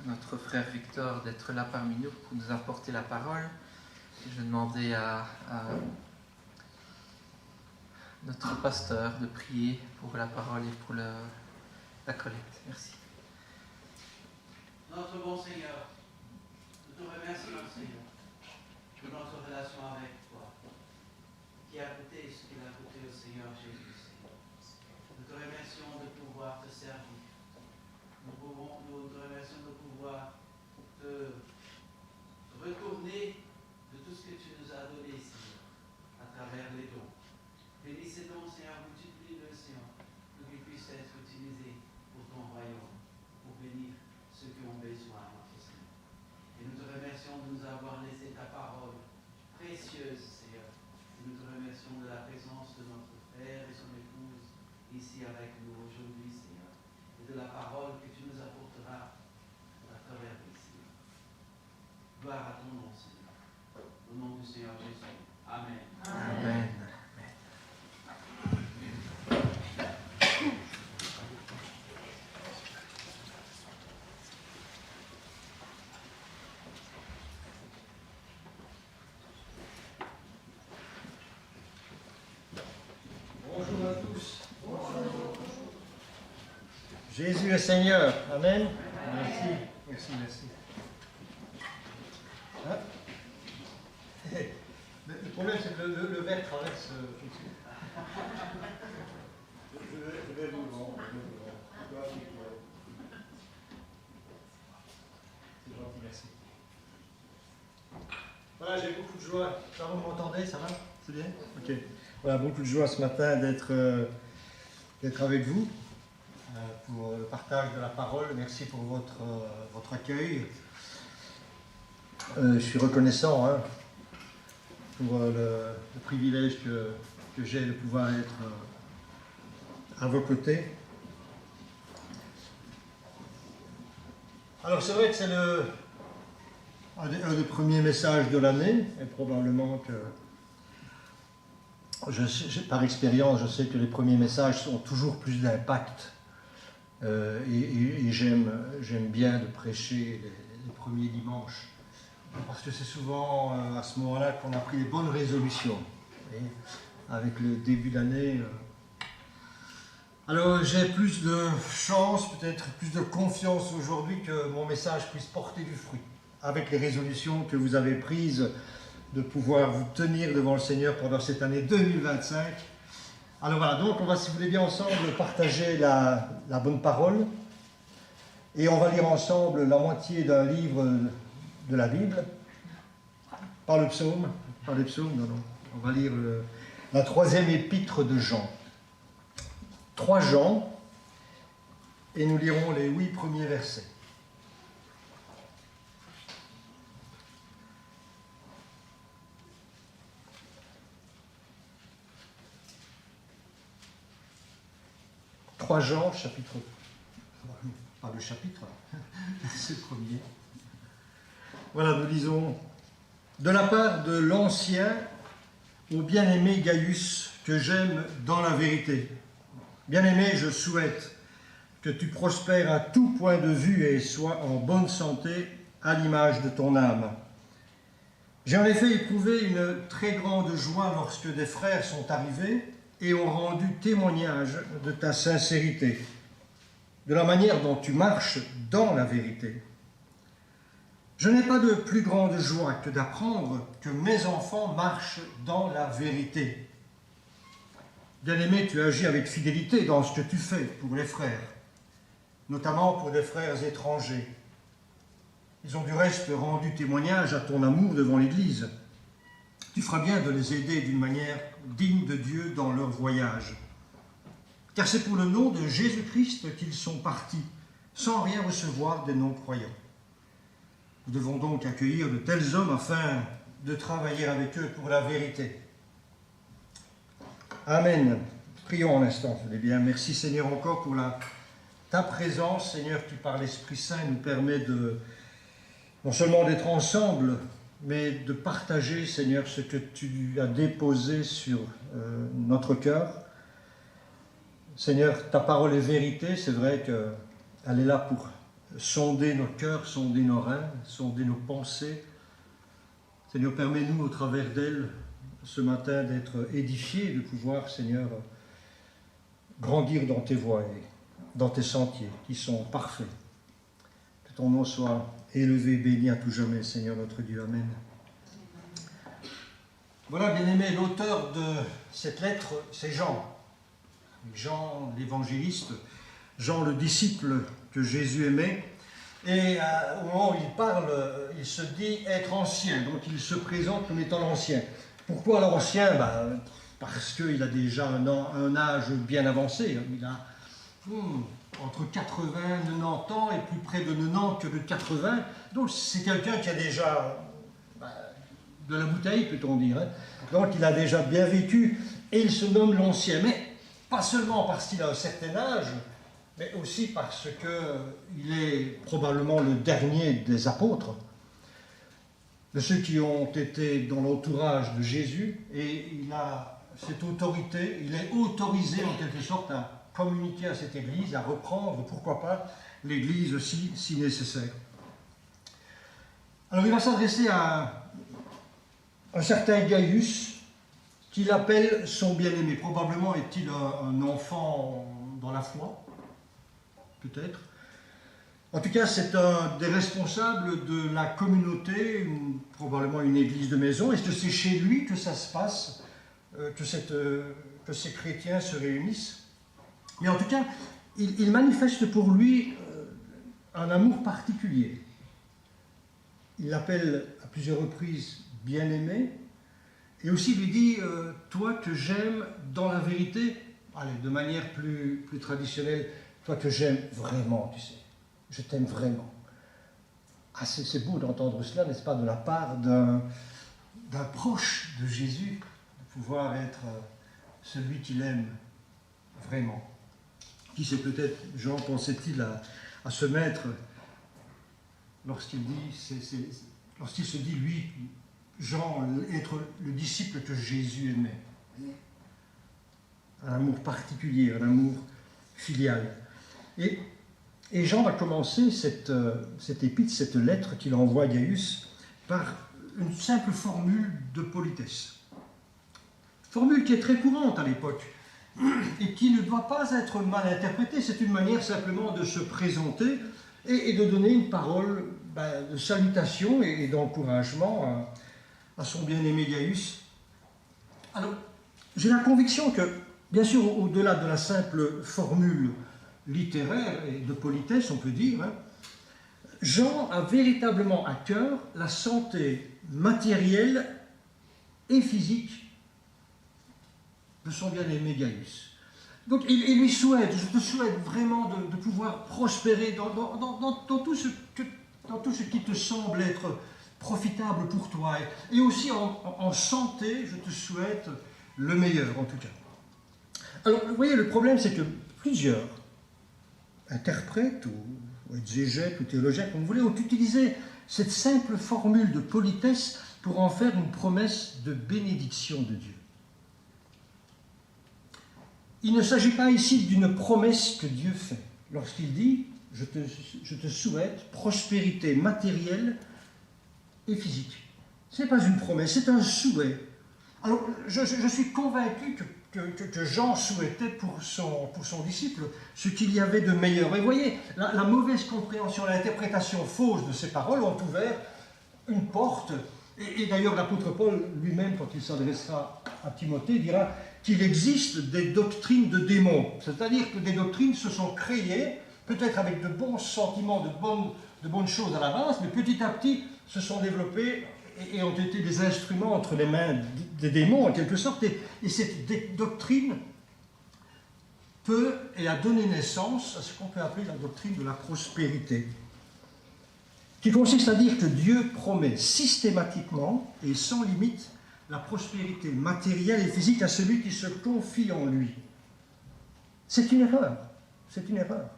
notre frère Victor d'être là parmi nous pour nous apporter la parole. Je vais demander à notre pasteur de prier pour la parole et pour la collecte. Merci. Notre bon Seigneur, nous te remercions, Seigneur, pour notre relation avec toi, qui a coûté ce qu'il a coûté au Seigneur Jésus, Seigneur. Nous te remercions de pouvoir te servir. Nous te remercions de pouvoir te retourner de tout ce que tu nous as donné, Seigneur, à travers les dons. Bénis ces dons, Seigneur, multiplie-le, Seigneur, pour qu'ils puissent être utilisés pour ton royaume, pour bénir ceux qui ont besoin, notre Seigneur. Et nous te remercions de nous avoir laissé ta parole précieuse, Seigneur. Et nous te remercions de la présence de notre frère et son épouse ici avec nous aujourd'hui, Seigneur. Et de la parole que tu nous apporteras à travers lui, Seigneur. Gloire à ton nom, Seigneur. Au nom du Seigneur Jésus. Amen. Amen. Bonjour à tous. Jésus est Seigneur. Amen. Merci, merci, merci. Hein? Le problème, c'est que le verre traverse. Je vais vous rendre. C'est gentil, merci. Voilà, j'ai beaucoup de joie. Ça, vous m'entendez? Ça va? C'est bien? Ok. Voilà, beaucoup de joie ce matin d'être avec vous pour le partage de la parole. Merci pour votre accueil. Je suis reconnaissant pour le privilège que j'ai de pouvoir être à vos côtés. Alors c'est vrai que c'est un des premiers messages de l'année, et probablement que par expérience, je sais que les premiers messages ont toujours plus d'impact et j'aime bien de prêcher les premiers dimanches parce que c'est souvent à ce moment-là qu'on a pris les bonnes résolutions. Et avec le début d'année, alors j'ai plus de chance, peut-être plus de confiance aujourd'hui que mon message puisse porter du fruit avec les résolutions que vous avez prises de pouvoir vous tenir devant le Seigneur pendant cette année 2025. Alors voilà, donc on va, si vous voulez bien, ensemble partager la bonne parole. Et on va lire ensemble la moitié d'un livre de la Bible. Pas le psaume, non. On va lire la 3e épître de Jean. 3 Jean, et nous lirons les 8 premiers versets. Jean, chapitre... Pas le chapitre, c'est le premier. Voilà, nous lisons. De la part de l'ancien au bien-aimé Gaius, que j'aime dans la vérité. Bien-aimé, je souhaite que tu prospères à tout point de vue et sois en bonne santé à l'image de ton âme. J'ai en effet éprouvé une très grande joie lorsque des frères sont arrivés et ont rendu témoignage de ta sincérité, de la manière dont tu marches dans la vérité. Je n'ai pas de plus grande joie que d'apprendre que mes enfants marchent dans la vérité. Bien-aimé, tu agis avec fidélité dans ce que tu fais pour les frères, notamment pour des frères étrangers. Ils ont du reste rendu témoignage à ton amour devant l'Église. Tu feras bien de les aider d'une manière digne de Dieu dans leur voyage. Car c'est pour le nom de Jésus-Christ qu'ils sont partis, sans rien recevoir des non-croyants. Nous devons donc accueillir de tels hommes afin de travailler avec eux pour la vérité. Amen. Prions un instant, vous voulez bien. Merci Seigneur encore pour ta présence, Seigneur, qui par l'Esprit Saint nous permet non seulement d'être ensemble, mais de partager, Seigneur, ce que tu as déposé sur notre cœur. Seigneur, ta parole est vérité, c'est vrai que Elle est là pour sonder nos cœurs, sonder nos reins, sonder nos pensées. Seigneur, permets-nous au travers d'elle ce matin d'être édifiés, de pouvoir, Seigneur, grandir dans tes voies et dans tes sentiers qui sont parfaits. Que ton nom soit élevé, béni à tout jamais, Seigneur notre Dieu. Amen. Voilà, bien-aimé, l'auteur de cette lettre, c'est Jean. Jean l'évangéliste, Jean le disciple que Jésus aimait. Et au moment où il parle, il se dit être ancien, donc il se présente comme étant l'ancien. Pourquoi l'ancien? Parce qu'il a déjà un âge bien avancé. Il a entre 80 et 90 ans, et plus près de 90 que de 80. Donc c'est quelqu'un qui a déjà de la bouteille, peut-on dire. Donc il a déjà bien vécu, et il se nomme l'ancien. Mais pas seulement parce qu'il a un certain âge, mais aussi parce qu'il est probablement le dernier des apôtres, de ceux qui ont été dans l'entourage de Jésus, et il a cette autorité, il est autorisé en quelque sorte à communiquer à cette Église, à reprendre, pourquoi pas, l'Église aussi, si nécessaire. Alors il va s'adresser à un certain Gaius, qu'il appelle son bien-aimé. Probablement est-il un enfant dans la foi, peut-être. En tout cas, c'est un des responsables de la communauté, probablement une église de maison. Est-ce que c'est chez lui que ça se passe, que ces chrétiens se réunissent? Mais en tout cas, il manifeste pour lui un amour particulier. Il l'appelle à plusieurs reprises bien-aimé, et aussi lui dit toi que j'aime dans la vérité, allez, de manière plus traditionnelle, toi que j'aime vraiment, tu sais, je t'aime vraiment. Ah, c'est beau d'entendre cela, n'est-ce pas, de la part d'un proche de Jésus, de pouvoir être celui qu'il aime vraiment. Qui sait, peut-être Jean pensait-il à se mettre lorsqu'il se dit, lui, Jean, être le disciple que Jésus aimait. Un amour particulier, un amour filial. Et Jean va commencer cette épître, cette lettre qu'il envoie à Gaius, par une simple formule de politesse. Formule qui est très courante à l'époque et qui ne doit pas être mal interprétée. C'est une manière simplement de se présenter et de donner une parole de salutation et d'encouragement à son bien-aimé Gaius. Alors, j'ai la conviction que, bien sûr, au-delà de la simple formule littéraire et de politesse, on peut dire, Jean a véritablement à cœur la santé matérielle et physique de son bien-aimé Gaius. Donc il lui souhaite, je te souhaite vraiment de pouvoir prospérer dans tout ce qui te semble être profitable pour toi. Et aussi en santé, je te souhaite le meilleur en tout cas. Alors vous voyez, le problème c'est que plusieurs interprètes ou exégètes ou théologiens, comme vous voulez, ont utilisé cette simple formule de politesse pour en faire une promesse de bénédiction de Dieu. Il ne s'agit pas ici d'une promesse que Dieu fait lorsqu'il dit « je te souhaite prospérité matérielle et physique ». Ce n'est pas une promesse, c'est un souhait. Alors, je suis convaincu que Jean souhaitait pour son disciple ce qu'il y avait de meilleur. Et vous voyez, la mauvaise compréhension, l'interprétation fausse de ces paroles ont ouvert une porte. Et d'ailleurs, l'apôtre Paul lui-même, quand il s'adressera à Timothée, dira qu'il existe des doctrines de démons. C'est-à-dire que des doctrines se sont créées, peut-être avec de bons sentiments, de bonnes choses à la base, mais petit à petit se sont développées et ont été des instruments entre les mains des démons, en quelque sorte. Et cette doctrine peut et a donné naissance à ce qu'on peut appeler la doctrine de la prospérité, qui consiste à dire que Dieu promet systématiquement et sans limite la prospérité matérielle et physique à celui qui se confie en lui. C'est une erreur. C'est une erreur.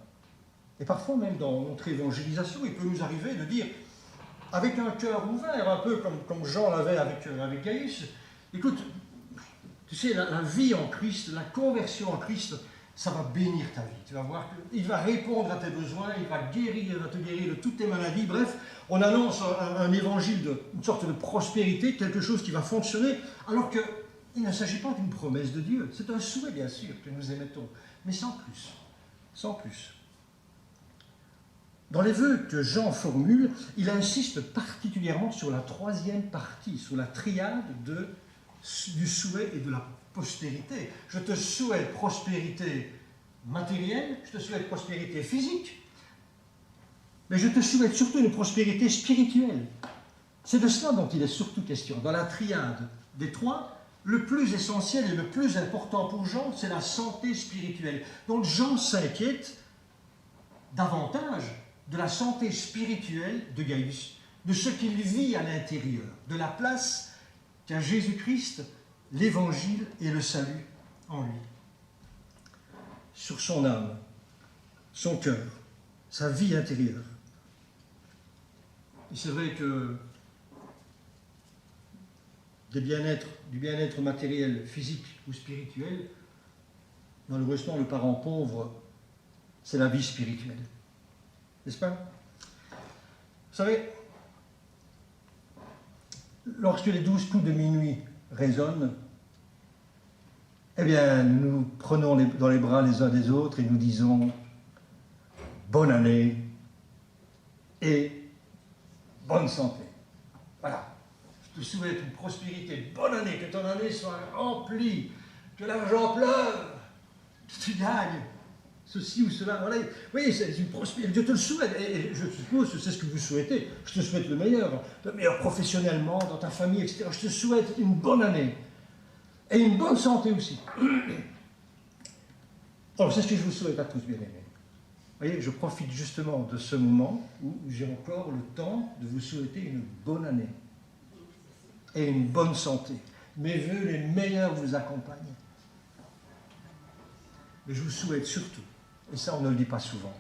Et parfois, même dans notre évangélisation, il peut nous arriver de dire, avec un cœur ouvert, un peu comme Jean l'avait avec Gaius, écoute, tu sais, la vie en Christ, la conversion en Christ, ça va bénir ta vie. Tu vas voir qu'il va répondre à tes besoins, il va te guérir de toutes tes maladies. Bref, on annonce un évangile, une sorte de prospérité, quelque chose qui va fonctionner, alors qu'il ne s'agit pas d'une promesse de Dieu. C'est un souhait, bien sûr, que nous émettons, mais sans plus. Sans plus. Dans les vœux que Jean formule, il insiste particulièrement sur la troisième partie, sur la triade du souhait et de la postérité. Je te souhaite prospérité matérielle, je te souhaite prospérité physique, mais je te souhaite surtout une prospérité spirituelle. C'est de cela dont il est surtout question. Dans la triade des trois, le plus essentiel et le plus important pour Jean, c'est la santé spirituelle. Donc Jean s'inquiète davantage de la santé spirituelle de Gaius, de ce qu'il vit à l'intérieur, de la place qu'a Jésus-Christ, l'Évangile et le salut en lui. Sur son âme, son cœur, sa vie intérieure. Et c'est vrai que du bien-être matériel, physique ou spirituel, malheureusement, le parent pauvre, c'est la vie spirituelle. N'est-ce pas? Vous savez, lorsque les 12 coups de minuit résonnent, eh bien, nous nous prenons dans les bras les uns des autres et nous disons « bonne année » et « bonne santé ». Voilà. Je te souhaite une prospérité, une bonne année, que ton année soit remplie, que l'argent pleuve, que tu gagnes ceci ou cela. Voilà. Oui, c'est une prospérité. Je te le souhaite. Et je suppose que c'est ce que vous souhaitez. Je te souhaite le meilleur professionnellement, dans ta famille, etc. Je te souhaite une bonne année. Et une bonne santé aussi. Alors, c'est ce que je vous souhaite à tous, bien-aimés. Vous voyez, je profite justement de ce moment où j'ai encore le temps de vous souhaiter une bonne année et une bonne santé. Mes vœux les meilleurs vous accompagnent. Mais je vous souhaite surtout, et ça on ne le dit pas souvent,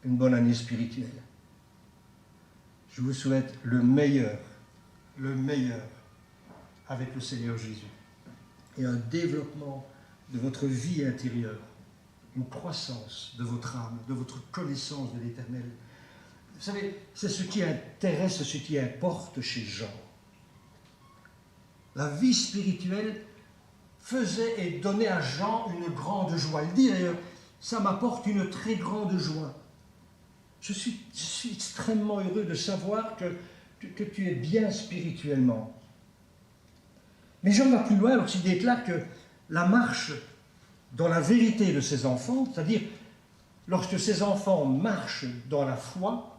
une bonne année spirituelle. Je vous souhaite le meilleur avec le Seigneur Jésus. Et un développement de votre vie intérieure, une croissance de votre âme, de votre connaissance de l'Éternel. Vous savez, c'est ce qui intéresse, ce qui importe chez Jean. La vie spirituelle faisait et donnait à Jean une grande joie. Il dit d'ailleurs, ça m'apporte une très grande joie. Je suis extrêmement heureux de savoir que tu es bien spirituellement. Mais Jean va plus loin lorsqu'il déclare que la marche dans la vérité de ses enfants, c'est-à-dire lorsque ses enfants marchent dans la foi,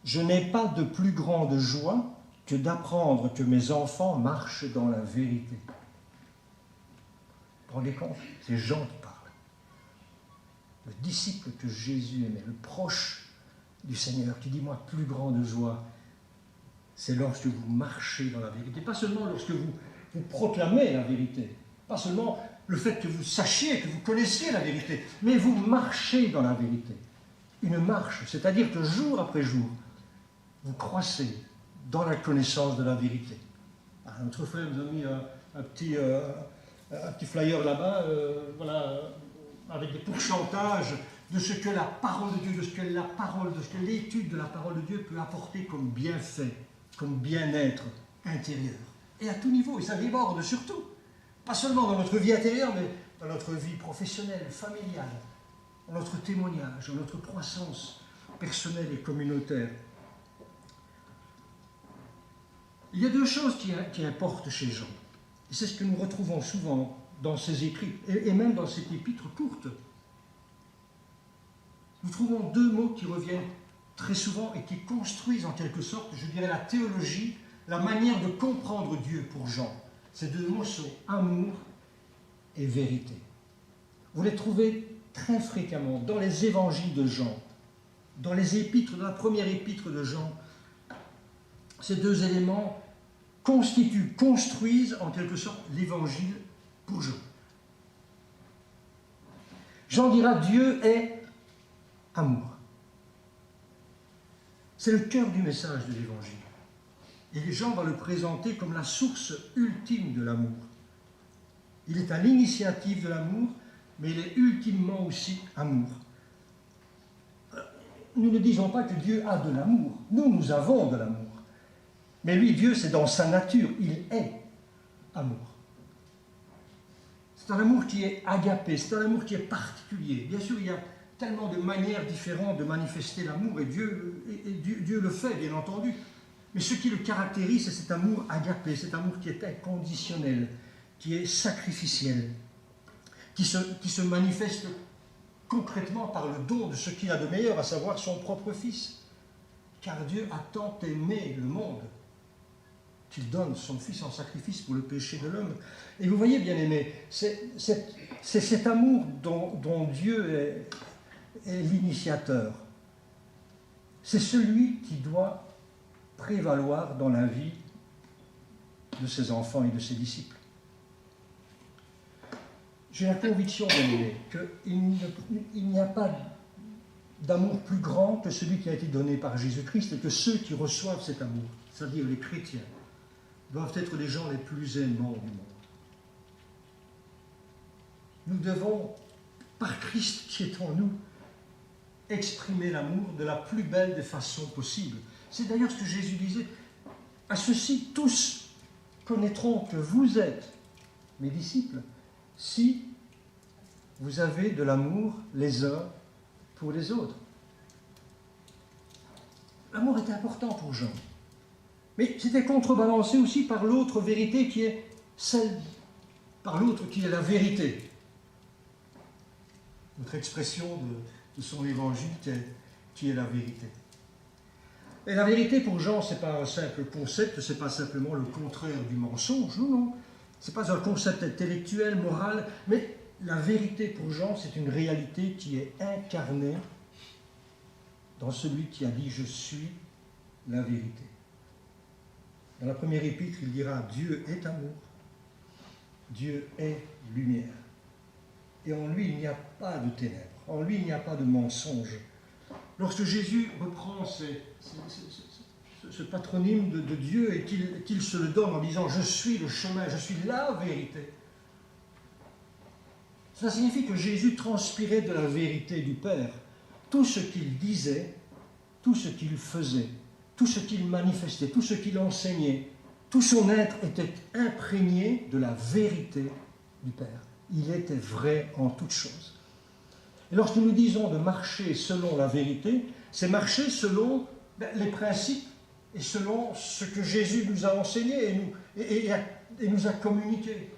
je n'ai pas de plus grande joie que d'apprendre que mes enfants marchent dans la vérité. Vous vous rendez compte? C'est Jean qui parle. Le disciple que Jésus aimait, le proche du Seigneur, qui dit, moi, plus grande joie, c'est lorsque vous marchez dans la vérité. Pas seulement lorsque vous proclamez la vérité, pas seulement le fait que vous sachiez, que vous connaissiez la vérité, mais vous marchez dans la vérité. Une marche, c'est-à-dire que jour après jour, vous croissez dans la connaissance de la vérité. Notre frère nous a mis un petit flyer là-bas, voilà, avec des pourcentages de ce que la parole de Dieu, de ce que l'étude de la parole de Dieu peut apporter comme bienfait, comme bien-être intérieur. Et à tout niveau, et ça déborde surtout. Pas seulement dans notre vie intérieure, mais dans notre vie professionnelle, familiale, dans notre témoignage, dans notre croissance personnelle et communautaire. Il y a deux choses qui importent chez Jean. Et c'est ce que nous retrouvons souvent dans ses écrits, et même dans cette épître courte. Nous trouvons deux mots qui reviennent très souvent et qui construisent en quelque sorte, je dirais, la théologie, la manière de comprendre Dieu pour Jean. Ces deux mots sont amour et vérité. Vous les trouvez très fréquemment dans les évangiles de Jean, dans les épîtres, dans la première épître de Jean. Ces deux éléments construisent en quelque sorte l'évangile pour Jean. Jean dira Dieu est amour. C'est le cœur du message de l'évangile. Et Jean va le présenter comme la source ultime de l'amour. Il est à l'initiative de l'amour, mais il est ultimement aussi amour. Nous ne disons pas que Dieu a de l'amour. Nous avons de l'amour. Mais lui, Dieu, c'est dans sa nature. Il est amour. C'est un amour qui est agapé, c'est un amour qui est particulier. Bien sûr, il y a tellement de manières différentes de manifester l'amour, et Dieu le fait, bien entendu. Mais ce qui le caractérise, c'est cet amour agapé, cet amour qui est inconditionnel, qui est sacrificiel, qui se manifeste concrètement par le don de ce qu'il a de meilleur, à savoir son propre Fils. Car Dieu a tant aimé le monde qu'il donne son Fils en sacrifice pour le péché de l'homme. Et vous voyez, bien-aimés, c'est cet amour dont Dieu est l'initiateur. C'est celui qui doit prévaloir dans la vie de ses enfants et de ses disciples. J'ai la conviction, bien-aimés, qu'il n'y a pas d'amour plus grand que celui qui a été donné par Jésus-Christ, et que ceux qui reçoivent cet amour, c'est-à-dire les chrétiens, doivent être les gens les plus aimants du monde. Nous devons, par Christ qui est en nous, exprimer l'amour de la plus belle des façons possibles. C'est d'ailleurs ce que Jésus disait. À ceux-ci, tous connaîtront que vous êtes mes disciples, si vous avez de l'amour les uns pour les autres. L'amour était important pour Jean. Mais c'était contrebalancé aussi par l'autre vérité qui est celle, par l'autre qui est la vérité. Notre expression de son évangile qui est la vérité. Et la vérité pour Jean, ce n'est pas un simple concept, ce n'est pas simplement le contraire du mensonge, non. Ce n'est pas un concept intellectuel, moral, mais la vérité pour Jean, c'est une réalité qui est incarnée dans celui qui a dit « Je suis la vérité ». Dans la première épître, il dira « Dieu est amour, Dieu est lumière ». Et en lui, il n'y a pas de ténèbres, en lui, il n'y a pas de mensonge. Lorsque Jésus reprend ce patronyme de Dieu et qu'il se le donne en disant « Je suis le chemin, je suis la vérité », cela signifie que Jésus transpirait de la vérité du Père. Tout ce qu'il disait, tout ce qu'il faisait, tout ce qu'il manifestait, tout ce qu'il enseignait, tout son être était imprégné de la vérité du Père. Il était vrai en toutes choses. Et lorsque nous disons de marcher selon la vérité, c'est marcher selon les principes et selon ce que Jésus nous a enseigné et nous a communiqué.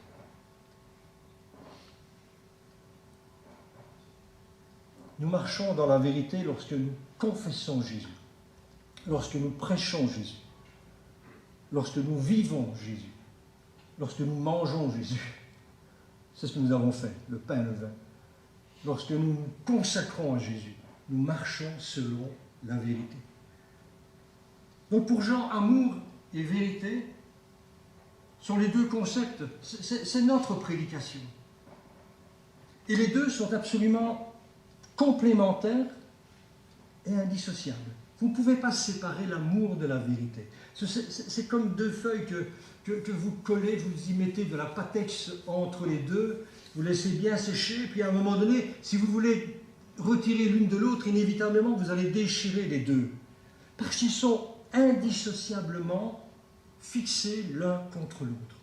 Nous marchons dans la vérité lorsque nous confessons Jésus, lorsque nous prêchons Jésus, lorsque nous vivons Jésus, lorsque nous mangeons Jésus. C'est ce que nous avons fait, le pain et le vin. Lorsque nous nous consacrons à Jésus, nous marchons selon la vérité. Donc pour Jean, amour et vérité sont les deux concepts, c'est notre prédication. Et les deux sont absolument complémentaires et indissociables. Vous ne pouvez pas séparer l'amour de la vérité. C'est comme deux feuilles que vous collez, vous y mettez de la patex entre les deux, vous laissez bien sécher, puis à un moment donné, si vous voulez retirer l'une de l'autre, inévitablement, vous allez déchirer les deux. Parce qu'ils sont indissociablement fixés l'un contre l'autre.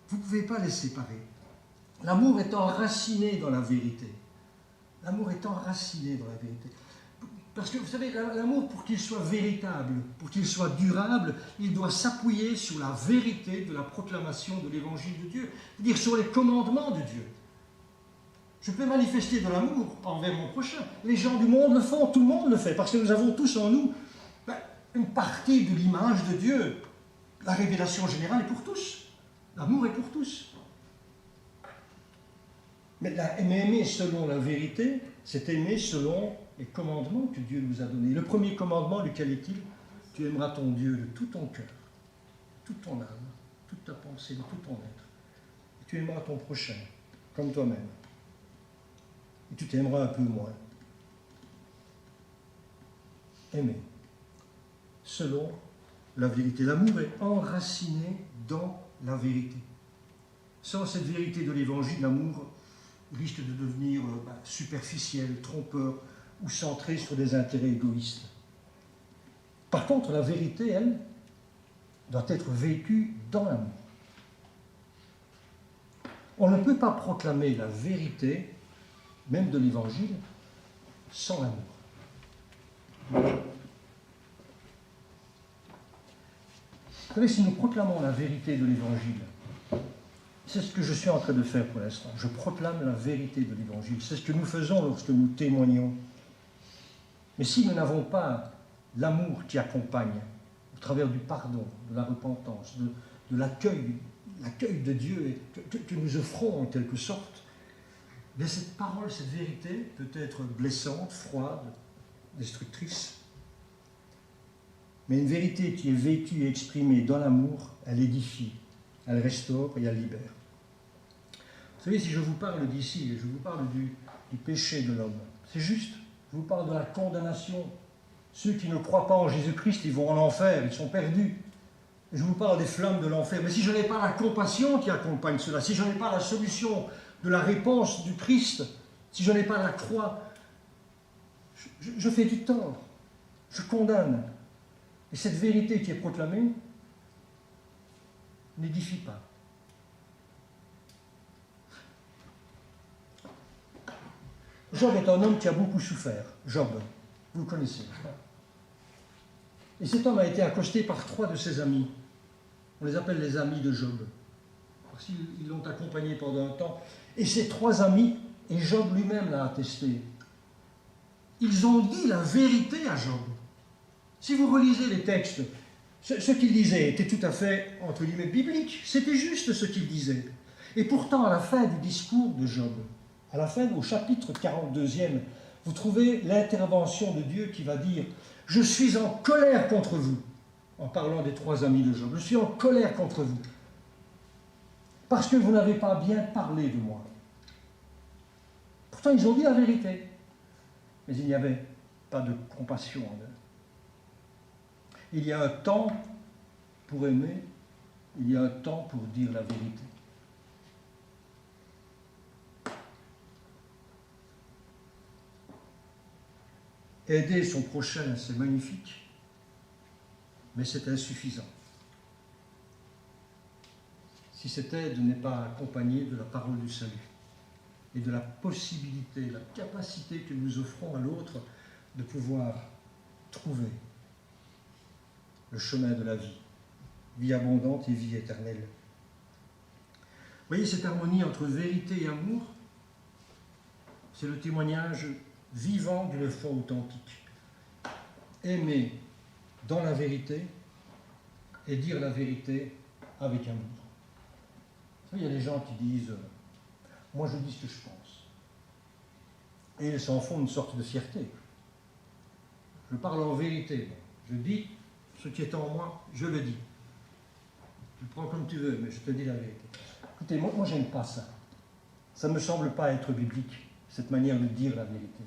Vous ne pouvez pas les séparer. L'amour est enraciné dans la vérité. L'amour est enraciné dans la vérité. Parce que, vous savez, l'amour, pour qu'il soit véritable, pour qu'il soit durable, il doit s'appuyer sur la vérité de la proclamation de l'évangile de Dieu, c'est-à-dire sur les commandements de Dieu. Je peux manifester de l'amour envers mon prochain. Les gens du monde le font, tout le monde le fait, parce que nous avons tous en nous une partie de l'image de Dieu. La révélation générale est pour tous. L'amour est pour tous. Mais aimer selon la vérité, c'est aimer selon les commandements que Dieu nous a donnés. Le premier commandement, lequel est-il? Tu aimeras ton Dieu de tout ton cœur, toute ton âme, toute ta pensée, de tout ton être. Et tu aimeras ton prochain comme toi-même. Et tu t'aimeras un peu moins. Aimer selon la vérité. L'amour est enraciné dans la vérité. Sans cette vérité de l'Évangile, l'amour risque de devenir superficiel, trompeur ou centré sur des intérêts égoïstes. Par contre, la vérité, elle, doit être vécue dans l'amour. On ne peut pas proclamer la vérité, même de l'Évangile, sans l'amour. Vous savez, si nous proclamons la vérité de l'Évangile, c'est ce que je suis en train de faire pour l'instant. Je proclame la vérité de l'Évangile. C'est ce que nous faisons lorsque nous témoignons. Mais si nous n'avons pas l'amour qui accompagne, au travers du pardon, de la repentance, de l'accueil de Dieu que nous offrons en quelque sorte, bien cette parole, cette vérité peut être blessante, froide, destructrice. Mais une vérité qui est vécue et exprimée dans l'amour, elle édifie, elle restaure et elle libère. Vous savez, si je vous parle d'ici, et je vous parle du péché de l'homme, c'est juste, je vous parle de la condamnation. Ceux qui ne croient pas en Jésus-Christ, ils vont en enfer, ils sont perdus. Je vous parle des flammes de l'enfer. Mais si je n'ai pas la compassion qui accompagne cela, si je n'ai pas la solution de la réponse du Christ, si je n'ai pas la croix, je fais du tort, je condamne. Et cette vérité qui est proclamée n'édifie pas. Job est un homme qui a beaucoup souffert. Job, vous le connaissez. Et cet homme a été accosté par 3 de ses amis. On les appelle les amis de Job. Parce qu'ils l'ont accompagné pendant un temps. Et ces 3 amis, et Job lui-même l'a attesté, ils ont dit la vérité à Job. Si vous relisez les textes, ce qu'il disait était tout à fait, entre guillemets, biblique. C'était juste ce qu'il disait. Et pourtant, à la fin du discours de Job, à la fin, au chapitre 42e, vous trouvez l'intervention de Dieu qui va dire « Je suis en colère contre vous », en parlant des 3 amis de Job. « Je suis en colère contre vous, parce que vous n'avez pas bien parlé de moi. » Pourtant, ils ont dit la vérité, mais il n'y avait pas de compassion en eux. Il y a un temps pour aimer, il y a un temps pour dire la vérité. Aider son prochain, c'est magnifique, mais c'est insuffisant. Si cette aide n'est pas accompagnée de la parole du salut et de la possibilité, la capacité que nous offrons à l'autre de pouvoir trouver le chemin de la vie abondante et vie éternelle. Vous voyez, cette harmonie entre vérité et amour, c'est le témoignage vivant d'une foi authentique. Aimer dans la vérité et dire la vérité avec amour. Vous savez, il y a des gens qui disent « moi je dis ce que je pense ». Et ils s'en font une sorte de fierté. Je parle en vérité. Je dis ce qui est en moi, je le dis. Tu le prends comme tu veux, mais je te dis la vérité. Écoutez, moi j'aime pas ça. Ça ne me semble pas être biblique, cette manière de dire la vérité.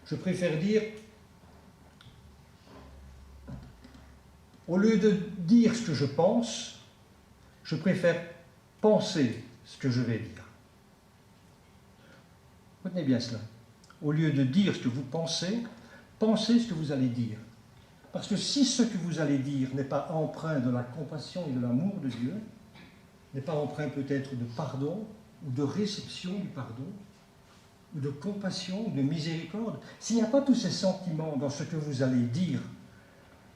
Je préfère dire, au lieu de dire ce que je pense, je préfère penser ce que je vais dire. Retenez bien cela. Au lieu de dire ce que vous pensez, pensez ce que vous allez dire. Parce que si ce que vous allez dire n'est pas empreint de la compassion et de l'amour de Dieu, n'est pas empreint peut-être de pardon ou de réception du pardon, ou de compassion, ou de miséricorde, s'il n'y a pas tous ces sentiments dans ce que vous allez dire,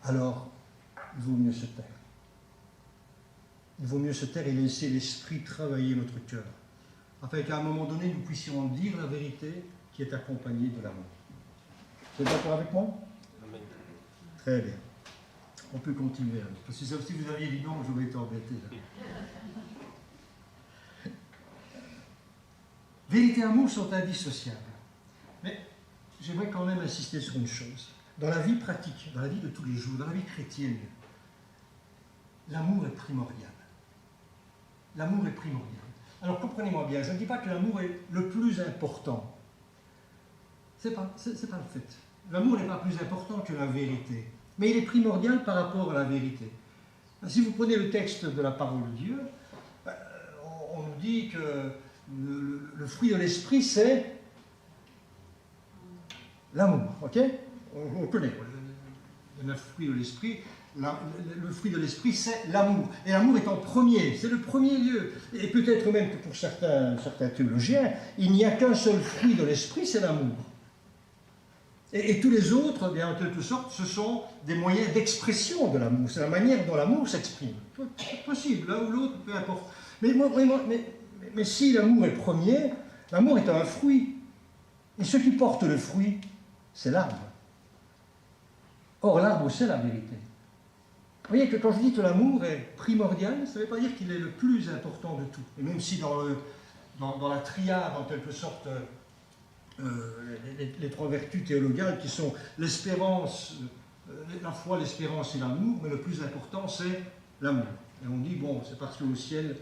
alors il vaut mieux se taire. Il vaut mieux se taire et laisser l'Esprit travailler notre cœur, afin qu'à un moment donné, nous puissions dire la vérité qui est accompagnée de l'amour. Vous êtes d'accord avec moi? Amen. Très bien. On peut continuer. Parce que si vous aviez dit non, j'aurais été embêté. Là. Vérité et amour sont indissociables. Mais j'aimerais quand même insister sur une chose. Dans la vie pratique, dans la vie de tous les jours, dans la vie chrétienne, l'amour est primordial. L'amour est primordial. Alors comprenez-moi bien, je ne dis pas que l'amour est le plus important. C'est pas le fait. L'amour n'est pas plus important que la vérité. Mais il est primordial par rapport à la vérité. Si vous prenez le texte de la parole de Dieu, on nous dit que le fruit de l'esprit, c'est l'amour. Ok? On connaît le 9 fruits de l'esprit. Le fruit de l'esprit, c'est l'amour. Et l'amour est en premier, c'est le premier lieu. Et peut-être même que pour certains théologiens, il n'y a qu'un seul fruit de l'esprit, c'est l'amour. Et tous les autres, bien, en quelque sorte, ce sont des moyens d'expression de l'amour. C'est la manière dont l'amour s'exprime. C'est possible, l'un ou l'autre, peu importe. Mais si l'amour est premier, l'amour est un fruit. Et ce qui porte le fruit, c'est l'arbre. Or, l'arbre, c'est la vérité. Vous voyez que quand je dis que l'amour est primordial, ça ne veut pas dire qu'il est le plus important de tout. Et même si dans la triade, en quelque sorte, les trois vertus théologales qui sont l'espérance, la foi, l'espérance et l'amour, mais le plus important, c'est l'amour. Et on dit, bon, c'est parce qu'au ciel,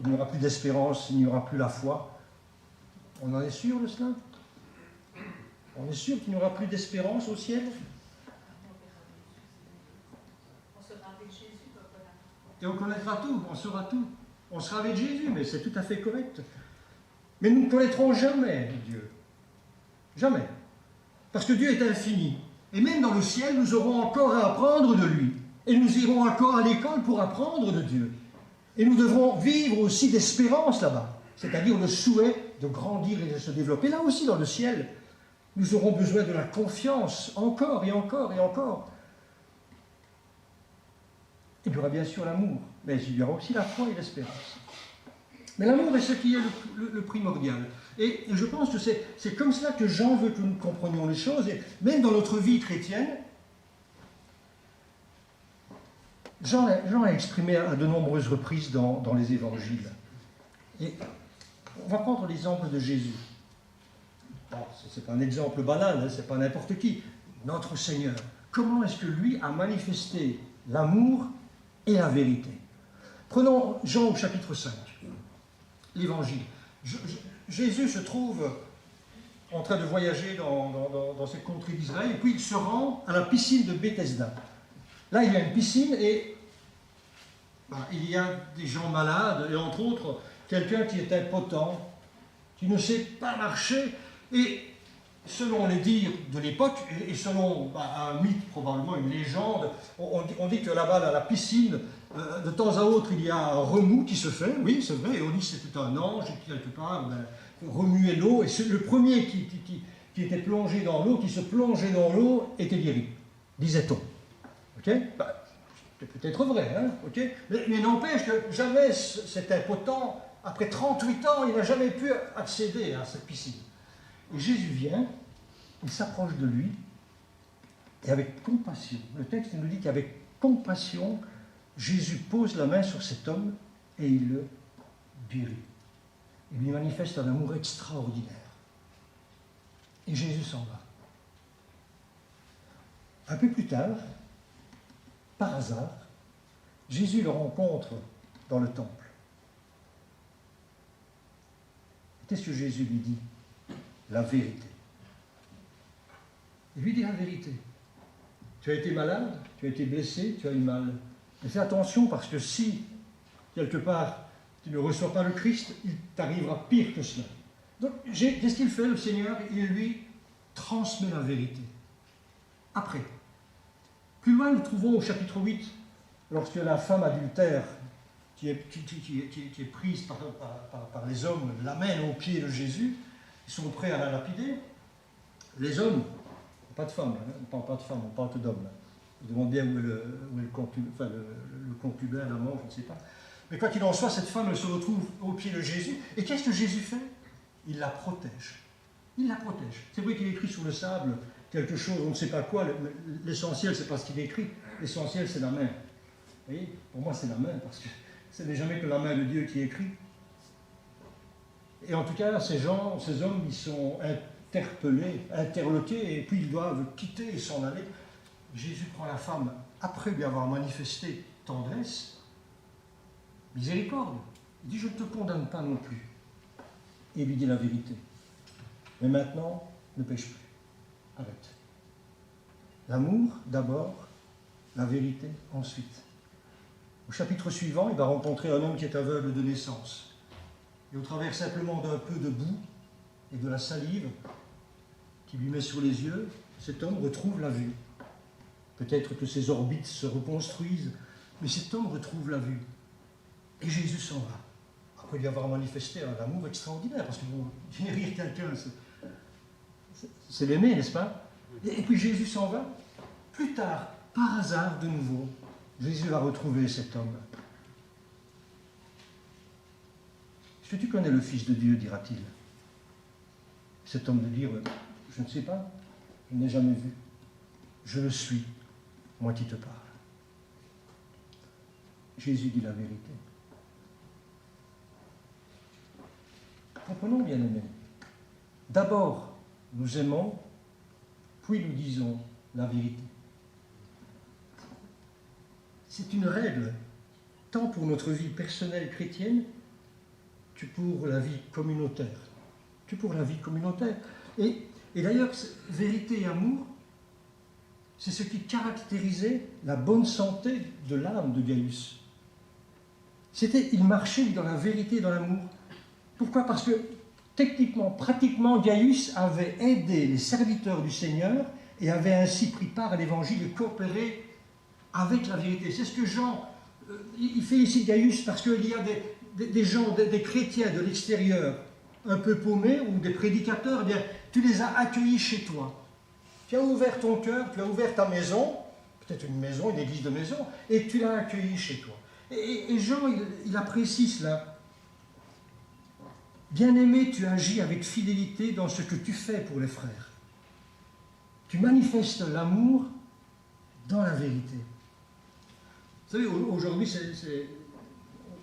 il n'y aura plus d'espérance, il n'y aura plus la foi. On en est sûr de cela? On est sûr qu'il n'y aura plus d'espérance au ciel? Et on connaîtra tout, on saura tout. On sera avec Jésus, mais c'est tout à fait correct. Mais nous ne connaîtrons jamais Dieu. Jamais. Parce que Dieu est infini. Et même dans le ciel, nous aurons encore à apprendre de lui. Et nous irons encore à l'école pour apprendre de Dieu. Et nous devrons vivre aussi d'espérance là-bas. C'est-à-dire le souhait de grandir et de se développer. Là aussi, dans le ciel, nous aurons besoin de la confiance, encore et encore et encore. Il y aura bien sûr l'amour, mais il y aura aussi la foi et l'espérance. Mais l'amour est ce qui est le primordial. Et je pense que c'est comme cela que Jean veut que nous comprenions les choses. Et même dans notre vie chrétienne, Jean a exprimé à de nombreuses reprises dans les évangiles. Et on va prendre l'exemple de Jésus. Bon, ce n'est pas un exemple banal, hein, ce n'est pas n'importe qui. Notre Seigneur. Comment est-ce que lui a manifesté l'amour et la vérité? Prenons Jean au chapitre 5, l'évangile. Jésus se trouve en train de voyager dans cette contrée d'Israël, et puis il se rend à la piscine de Bethesda. Là, il y a une piscine, et il y a des gens malades, et entre autres, quelqu'un qui est impotent, qui ne sait pas marcher, et selon les dires de l'époque, et selon un mythe, probablement une légende, on dit que là-bas, à la piscine, de temps à autre, il y a un remous qui se fait, oui, c'est vrai, et on dit que c'était un ange qui, quelque part, remuait l'eau, et le premier qui était plongé dans l'eau, qui se plongeait dans l'eau, était guéri, disait-on. Ok? C'est peut-être vrai, hein? Okay? Mais n'empêche que jamais cet impotent, après 38 ans, il n'a jamais pu accéder à cette piscine. Et Jésus vient, il s'approche de lui, et avec compassion, le texte nous dit qu'avec compassion, Jésus pose la main sur cet homme et il le guérit. Il lui manifeste un amour extraordinaire. Et Jésus s'en va. Un peu plus tard, par hasard, Jésus le rencontre dans le temple. Qu'est-ce que Jésus lui dit? La vérité. Il lui dit la vérité. Tu as été malade, tu as été blessé, tu as eu mal. Mais fais attention parce que si, quelque part, tu ne reçois pas le Christ, il t'arrivera pire que cela. Donc, qu'est-ce qu'il fait, le Seigneur? Il lui transmet la vérité. Après. Plus loin, nous trouvons au chapitre 8, lorsque la femme adultère, qui est prise par les hommes, l'amène aux pieds de Jésus, ils sont prêts à la lapider. Les hommes, pas de femmes, hein, on ne parle pas de femmes, on parle que d'hommes. Je demande bien où est le concubin, l'amant, je ne sais pas. Mais quoi qu'il en soit, cette femme elle se retrouve aux pieds de Jésus. Et qu'est-ce que Jésus fait? Il la protège. Il la protège. C'est vrai qu'il écrit sur le sable quelque chose, on ne sait pas quoi. L'essentiel, c'est pas ce qu'il écrit. L'essentiel, c'est la main. Vous voyez? Pour moi, c'est la main, parce que ce n'est jamais que la main de Dieu qui écrit. Et en tout cas, ces hommes, ils sont interpellés, interloqués, et puis ils doivent quitter et s'en aller. Jésus prend la femme, après lui avoir manifesté tendresse, miséricorde. Il dit, je ne te condamne pas non plus. Et il lui dit la vérité. Mais maintenant, ne pêche plus. Arrête. L'amour, d'abord, la vérité, ensuite. Au chapitre suivant, il va rencontrer un homme qui est aveugle de naissance. Et au travers simplement d'un peu de boue et de la salive qu'il lui met sur les yeux, cet homme retrouve la vue. Peut-être que ses orbites se reconstruisent, mais cet homme retrouve la vue. Et Jésus s'en va. Après lui avoir manifesté un amour extraordinaire, parce que bon, guérir quelqu'un, c'est l'aimer, n'est-ce pas? Et puis Jésus s'en va. Plus tard, par hasard de nouveau, Jésus va retrouver cet homme. Est-ce que tu connais le Fils de Dieu, dira-t-il? Cet homme de dire, je ne sais pas, je ne l'ai jamais vu. Je le suis, moi qui te parle. Jésus dit la vérité. Comprenons, bien-aimés. D'abord, nous aimons, puis nous disons la vérité. C'est une règle, tant pour notre vie personnelle chrétienne que pour la vie communautaire. Et d'ailleurs, vérité et amour, c'est ce qui caractérisait la bonne santé de l'âme de Gaius. Il marchait dans la vérité et dans l'amour. Pourquoi? Parce que techniquement, pratiquement, Gaius avait aidé les serviteurs du Seigneur et avait ainsi pris part à l'évangile et coopéré avec la vérité. C'est ce que Jean, il félicite Gaius parce qu'il y a des gens, des chrétiens de l'extérieur, un peu paumés, ou des prédicateurs, eh bien, tu les as accueillis chez toi. Tu as ouvert ton cœur, tu as ouvert ta maison, peut-être une maison, une église de maison, et tu l'as accueilli chez toi. Et Jean, il apprécie cela. Bien-aimé, tu agis avec fidélité dans ce que tu fais pour les frères. Tu manifestes l'amour dans la vérité. Vous savez,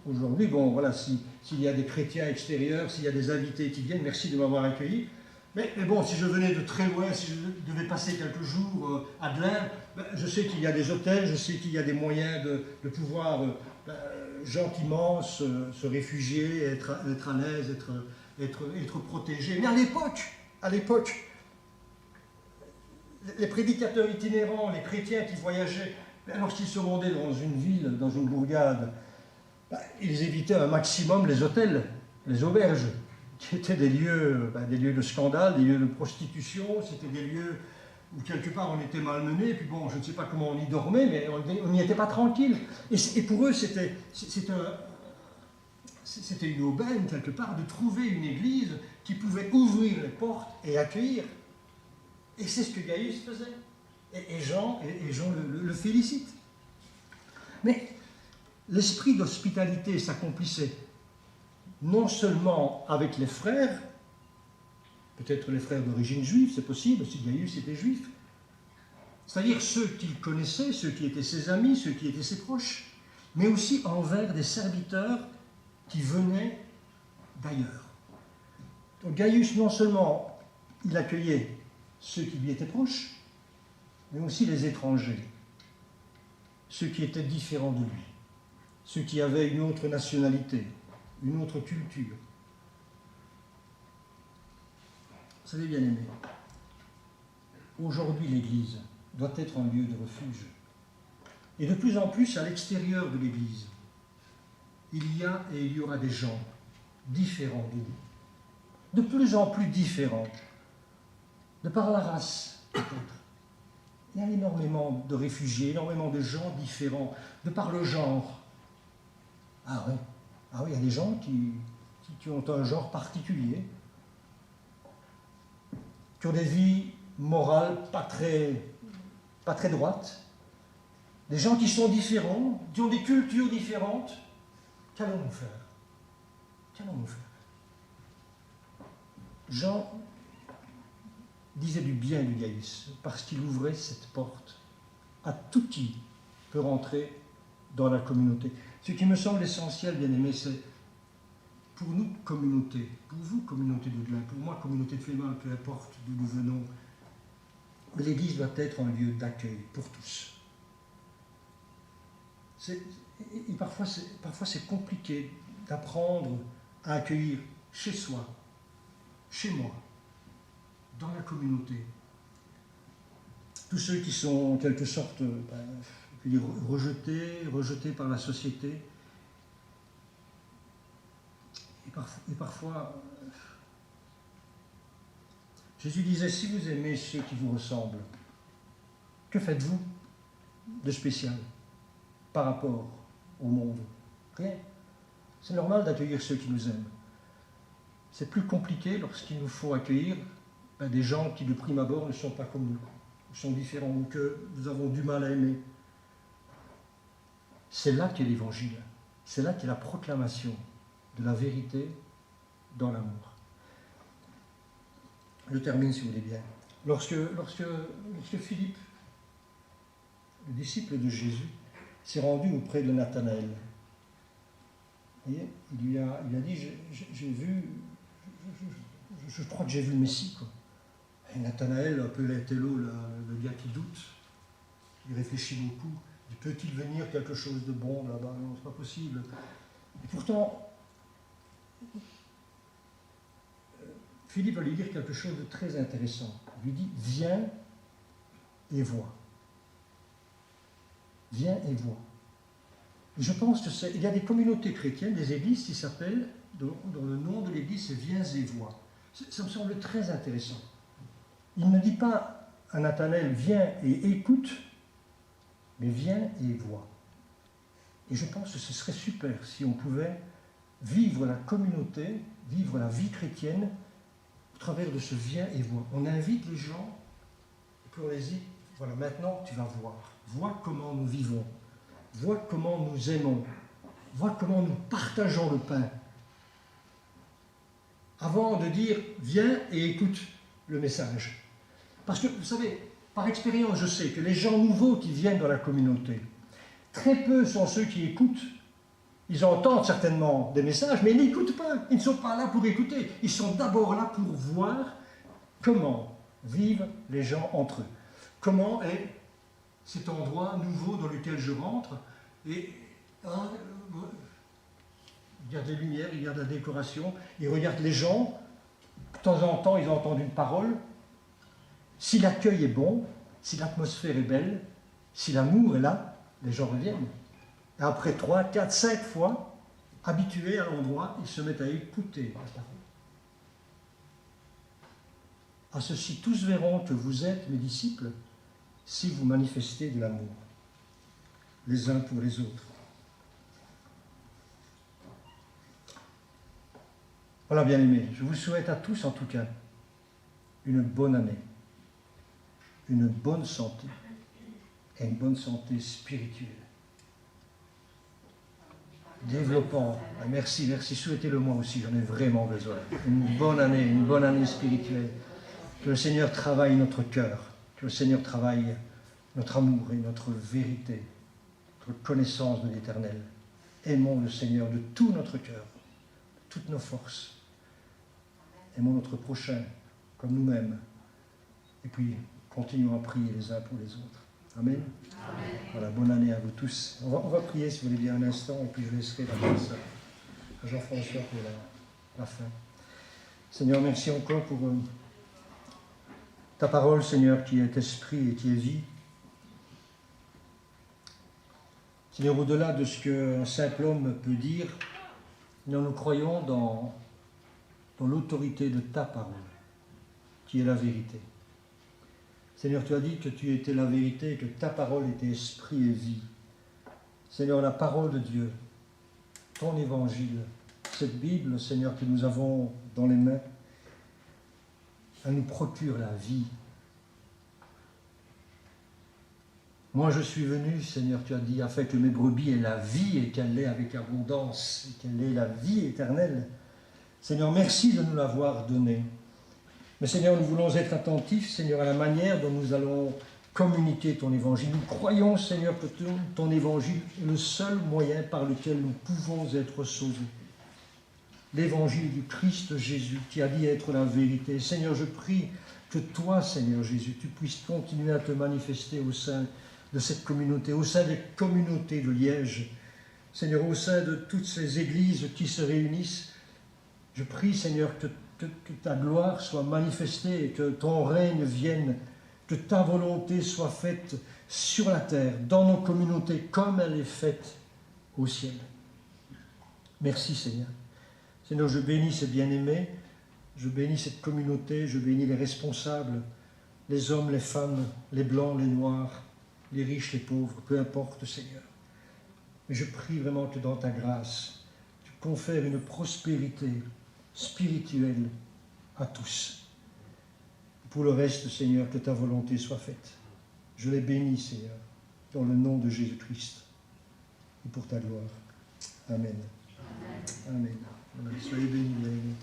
aujourd'hui, bon, voilà, s'il y a des chrétiens extérieurs, s'il y a des invités qui viennent, merci de m'avoir accueilli. Mais bon, si je venais de très loin, si je devais passer quelques jours à Delaine, je sais qu'il y a des hôtels, je sais qu'il y a des moyens de pouvoir gentiment se réfugier, être à l'aise, être protégé. Mais à l'époque, les prédicateurs itinérants, les chrétiens qui voyageaient, lorsqu'ils se rendaient dans une ville, dans une bourgade, ils évitaient un maximum les hôtels, les auberges, qui étaient des lieux de scandale, des lieux de prostitution, c'était des lieux où quelque part on était malmené, et puis bon, je ne sais pas comment on y dormait, mais on n'y était pas tranquille. Et pour eux, c'était une aubaine, quelque part, de trouver une église qui pouvait ouvrir les portes et accueillir. Et c'est ce que Gaius faisait. Et Jean le félicite. Mais l'esprit d'hospitalité s'accomplissait non seulement avec les frères, peut-être les frères d'origine juive, c'est possible, si Gaius était juif, c'est-à-dire ceux qu'il connaissait, ceux qui étaient ses amis, ceux qui étaient ses proches, mais aussi envers des serviteurs qui venaient d'ailleurs. Donc Gaius, non seulement il accueillait ceux qui lui étaient proches, mais aussi les étrangers, ceux qui étaient différents de lui, ceux qui avaient une autre nationalité, une autre culture. Vous savez, bien aimés, aujourd'hui l'Église doit être un lieu de refuge. Et de plus en plus, à l'extérieur de l'Église, il y a et il y aura des gens différents de nous, de plus en plus différents, de par la race, peut-être. Il y a énormément de réfugiés, énormément de gens différents, de par le genre. Ah oui, il y a des gens qui ont un genre particulier, qui ont des vies morales pas très droites, des gens qui sont différents, qui ont des cultures différentes. Qu'allons-nous faire? Jean disait du bien de Gaius, parce qu'il ouvrait cette porte à tout qui peut rentrer dans la communauté. Ce qui me semble essentiel, bien aimé, c'est pour nous, communauté, pour vous, communauté de Delaine, pour moi, communauté de Flémin, peu importe d'où nous venons, l'Église doit être un lieu d'accueil pour tous. Et parfois, c'est compliqué d'apprendre à accueillir chez soi, chez moi, dans la communauté, tous ceux qui sont en quelque sorte je veux dire, rejeté par la société. Et parfois, Jésus disait, si vous aimez ceux qui vous ressemblent, que faites-vous de spécial par rapport au monde? Rien. C'est normal d'accueillir ceux qui nous aiment. C'est plus compliqué lorsqu'il nous faut accueillir des gens qui, de prime abord, ne sont pas comme nous, sont différents, ou que nous avons du mal à aimer. C'est là qu'est l'Évangile. C'est là qu'est la proclamation de la vérité dans l'amour. Je termine, si vous voulez bien. Lorsque Philippe, le disciple de Jésus, s'est rendu auprès de Nathanaël, vous voyez, il lui a dit, je crois que j'ai vu le Messie, quoi. Et Nathanaël, un peu l'intello, le gars qui doute, il réfléchit beaucoup. Peut-il venir quelque chose de bon là-bas? Non, c'est pas possible. Et pourtant, Philippe va lui dire quelque chose de très intéressant. Il lui dit, viens et vois. Viens et vois. Et je pense qu'il y a des communautés chrétiennes, des églises qui s'appellent, dont le nom de l'église c'est Viens et vois. Ça me semble très intéressant. Il ne dit pas à Nathanaël, viens et écoute, mais viens et vois. Et je pense que ce serait super si on pouvait vivre la communauté, vivre la vie chrétienne au travers de ce viens et vois. On invite les gens, et puis on les dit, voilà, maintenant tu vas voir. Vois comment nous vivons. Vois comment nous aimons. Vois comment nous partageons le pain. Avant de dire, viens et écoute le message. Parce que, vous savez, par expérience, je sais que les gens nouveaux qui viennent dans la communauté, très peu sont ceux qui écoutent. Ils entendent certainement des messages, mais ils n'écoutent pas. Ils ne sont pas là pour écouter. Ils sont d'abord là pour voir comment vivent les gens entre eux. Comment est cet endroit nouveau dans lequel je rentre. Et il regarde les lumières, il regarde la décoration, il regarde les gens. De temps en temps, ils entendent une parole. Si l'accueil est bon, si l'atmosphère est belle, si l'amour est là, les gens reviennent. Et après 3, 4, 5 fois, habitués à l'endroit, ils se mettent à écouter la parole. À ceci, tous verront que vous êtes mes disciples si vous manifestez de l'amour, les uns pour les autres. Voilà, bien-aimés, je vous souhaite à tous, en tout cas, une bonne année, une bonne santé, et une bonne santé spirituelle. Développant, merci, souhaitez-le moi aussi, j'en ai vraiment besoin. Une bonne année spirituelle. Que le Seigneur travaille notre cœur, que le Seigneur travaille notre amour et notre vérité, notre connaissance de l'Éternel. Aimons le Seigneur de tout notre cœur, de toutes nos forces. Aimons notre prochain comme nous-mêmes. Et puis, continuons à prier les uns pour les autres. Amen. Amen. Voilà, bonne année à vous tous. On va prier, si vous voulez bien, un instant, et puis je laisserai la place à Jean-François pour la fin. Seigneur, merci encore pour ta parole, Seigneur, qui est esprit et qui est vie. Seigneur, au-delà de ce qu'un simple homme peut dire, nous croyons dans l'autorité de ta parole, qui est la vérité. Seigneur, tu as dit que tu étais la vérité, que ta parole était esprit et vie. Seigneur, la parole de Dieu, ton évangile, cette Bible, Seigneur, que nous avons dans les mains, elle nous procure la vie. Moi, je suis venu, Seigneur, tu as dit, afin que mes brebis aient la vie et qu'elle l'ait avec abondance, et qu'elle ait la vie éternelle. Seigneur, merci de nous l'avoir donnée. Mais Seigneur, nous voulons être attentifs, Seigneur, à la manière dont nous allons communiquer ton évangile. Nous croyons, Seigneur, que ton évangile est le seul moyen par lequel nous pouvons être sauvés. L'évangile du Christ Jésus, qui a dit être la vérité. Seigneur, je prie que toi, Seigneur Jésus, tu puisses continuer à te manifester au sein de cette communauté, au sein des communautés de Liège. Seigneur, au sein de toutes ces églises qui se réunissent, je prie, Seigneur, que ta gloire soit manifestée et que ton règne vienne, que ta volonté soit faite sur la terre, dans nos communautés, comme elle est faite au ciel. Merci Seigneur. Seigneur, je bénis ces bien-aimés, je bénis cette communauté, je bénis les responsables, les hommes, les femmes, les blancs, les noirs, les riches, les pauvres, peu importe Seigneur. Mais je prie vraiment que dans ta grâce, tu confères une prospérité spirituelle à tous. Pour le reste, Seigneur, que ta volonté soit faite. Je les bénis, Seigneur, dans le nom de Jésus-Christ et pour ta gloire. Amen. Amen. Amen. Soyez bénis, bien-aimés.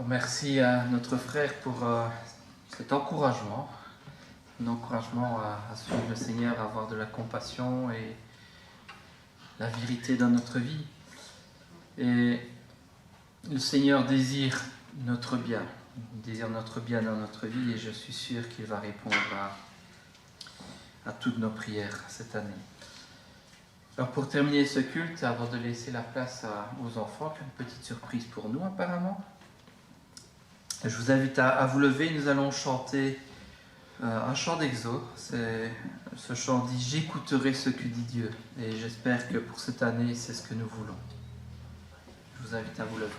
Merci à notre frère pour cet encouragement, un encouragement à suivre le Seigneur, à avoir de la compassion et la vérité dans notre vie. Et le Seigneur désire notre bien, il désire notre bien dans notre vie et je suis sûr qu'il va répondre à toutes nos prières cette année. Alors pour terminer ce culte, avant de laisser la place aux enfants, une petite surprise pour nous apparemment. Je vous invite à vous lever, nous allons chanter un chant d'exode. Ce chant dit « J'écouterai ce que dit Dieu » et j'espère que pour cette année, c'est ce que nous voulons. Je vous invite à vous lever.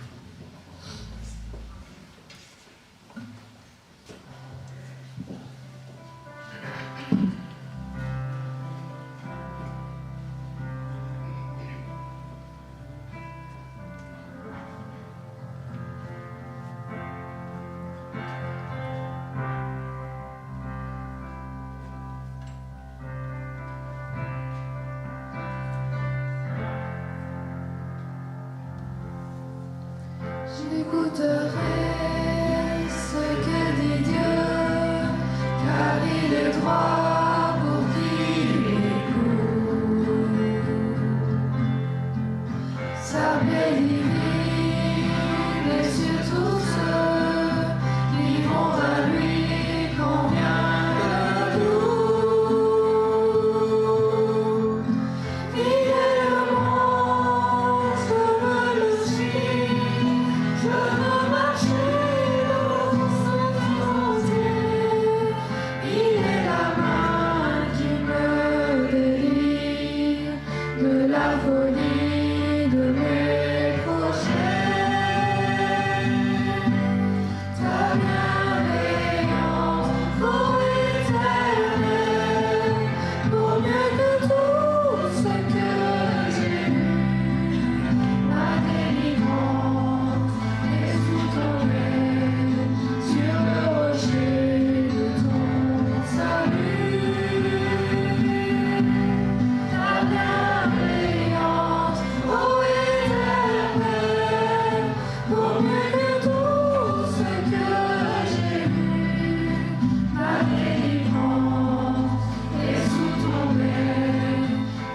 J'écouterai ce que dit Dieu, car il est droit pour qui l'écoute. Sa paix divine et sur tous ceux qui vont à lui convient de tout. Fidèlement, je me le suis. Je veux marcher dans son sentier. Il est la main qui me délivre de la folie de mes projets. Ta bienveillance pour éternel, pour mieux que tout ce que j'ai vu. Ma délivrance et tout tomber sur le rocher de ton salut. Ta bienveillance, ô éternel, pour mieux que tout ce que j'ai vu. Ma délivrance et tout tomber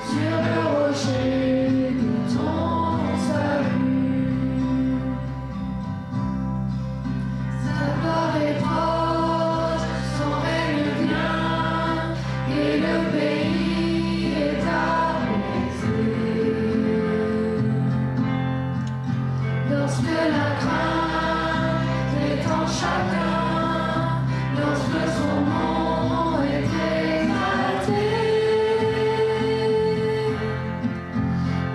sur le rocher de ton salut. Sa gloire est proche, son règne vient, et le pays est apaisé. Lorsque la crainte est en chacun, lorsque son nom est exalté,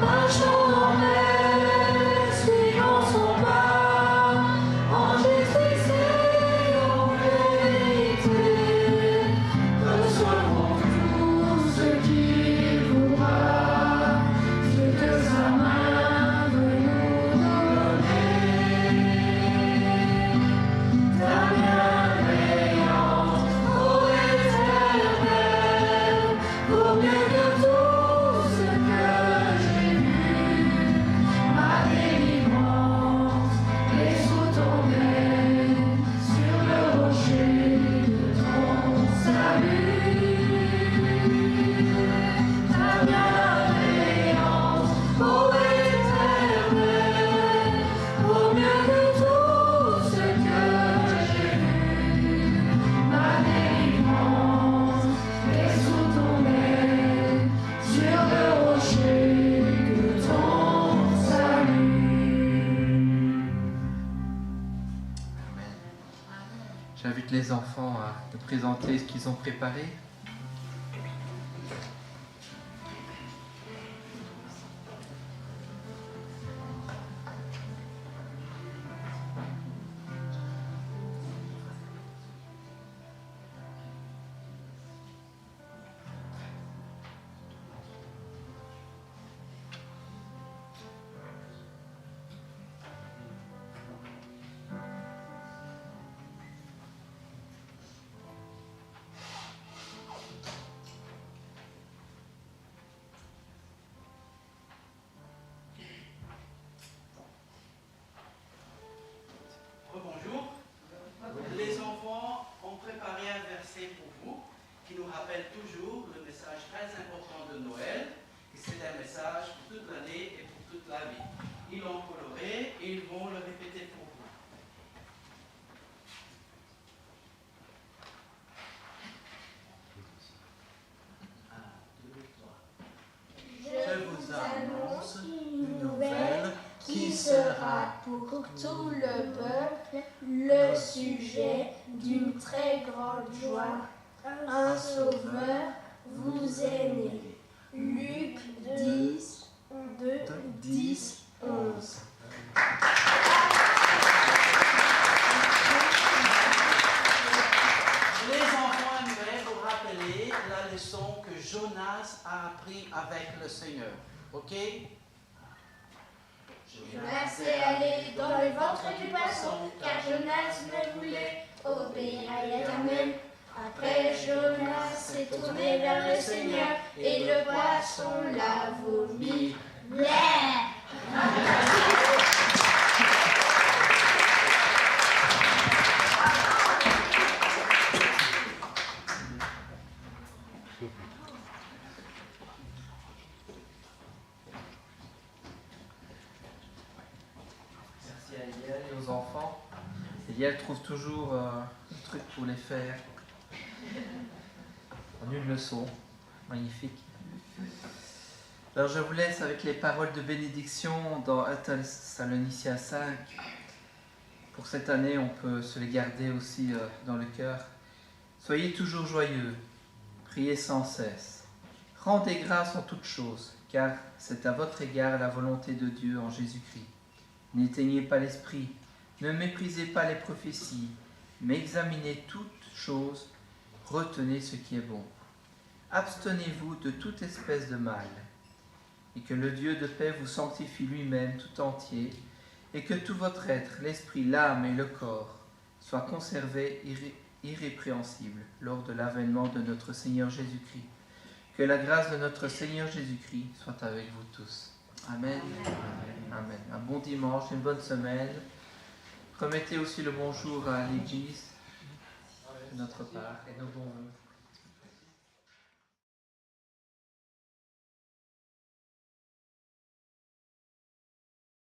marchons en paix, suivons son pas, en justice et en vérité. Recevons tout ce qu'il voudra, ce que sa main veut nous donner. Ta J'invite les enfants à nous présenter ce qu'ils ont préparé. Bonjour. Les enfants ont préparé un verset pour vous qui nous rappelle toujours le message très important de Noël, que c'est un message pour toute l'année et pour toute la vie. Ils l'ont coloré et ils vont le répéter pour vous. Je vous annonce une nouvelle qui sera pour tout le peuple le sujet d'une très grande joie. Un sauveur vous est né. Luc 10, 2, 10, 11. Les enfants aimeraient vous rappeler la leçon que Jonas a appris avec le Seigneur. Ok? Jonas est allé dans le ventre du poisson, car Jonas ne voulait obéir à l'Éternel. Après, Jonas s'est tourné vers le Seigneur, et le poisson l'a vomi. Bleh! Merci à Eliel et aux enfants. Eliel trouve toujours un truc pour les faire. En une leçon. Magnifique. Alors je vous laisse avec les paroles de bénédiction dans 1 Thessaloniciens 5. Pour cette année, on peut se les garder aussi dans le cœur. Soyez toujours joyeux, priez sans cesse. Rendez grâce en toutes choses, car c'est à votre égard la volonté de Dieu en Jésus-Christ. N'éteignez pas l'esprit, ne méprisez pas les prophéties, mais examinez toutes choses, retenez ce qui est bon. Abstenez-vous de toute espèce de mal, et que le Dieu de paix vous sanctifie lui-même tout entier, et que tout votre être, l'esprit, l'âme et le corps, soient conservés irrépréhensibles lors de l'avènement de notre Seigneur Jésus-Christ. Que la grâce de notre Seigneur Jésus-Christ soit avec vous tous. Amen. Amen. Un bon dimanche, une bonne semaine. Remettez aussi le bonjour à l'Église de notre part et nos bons vœux.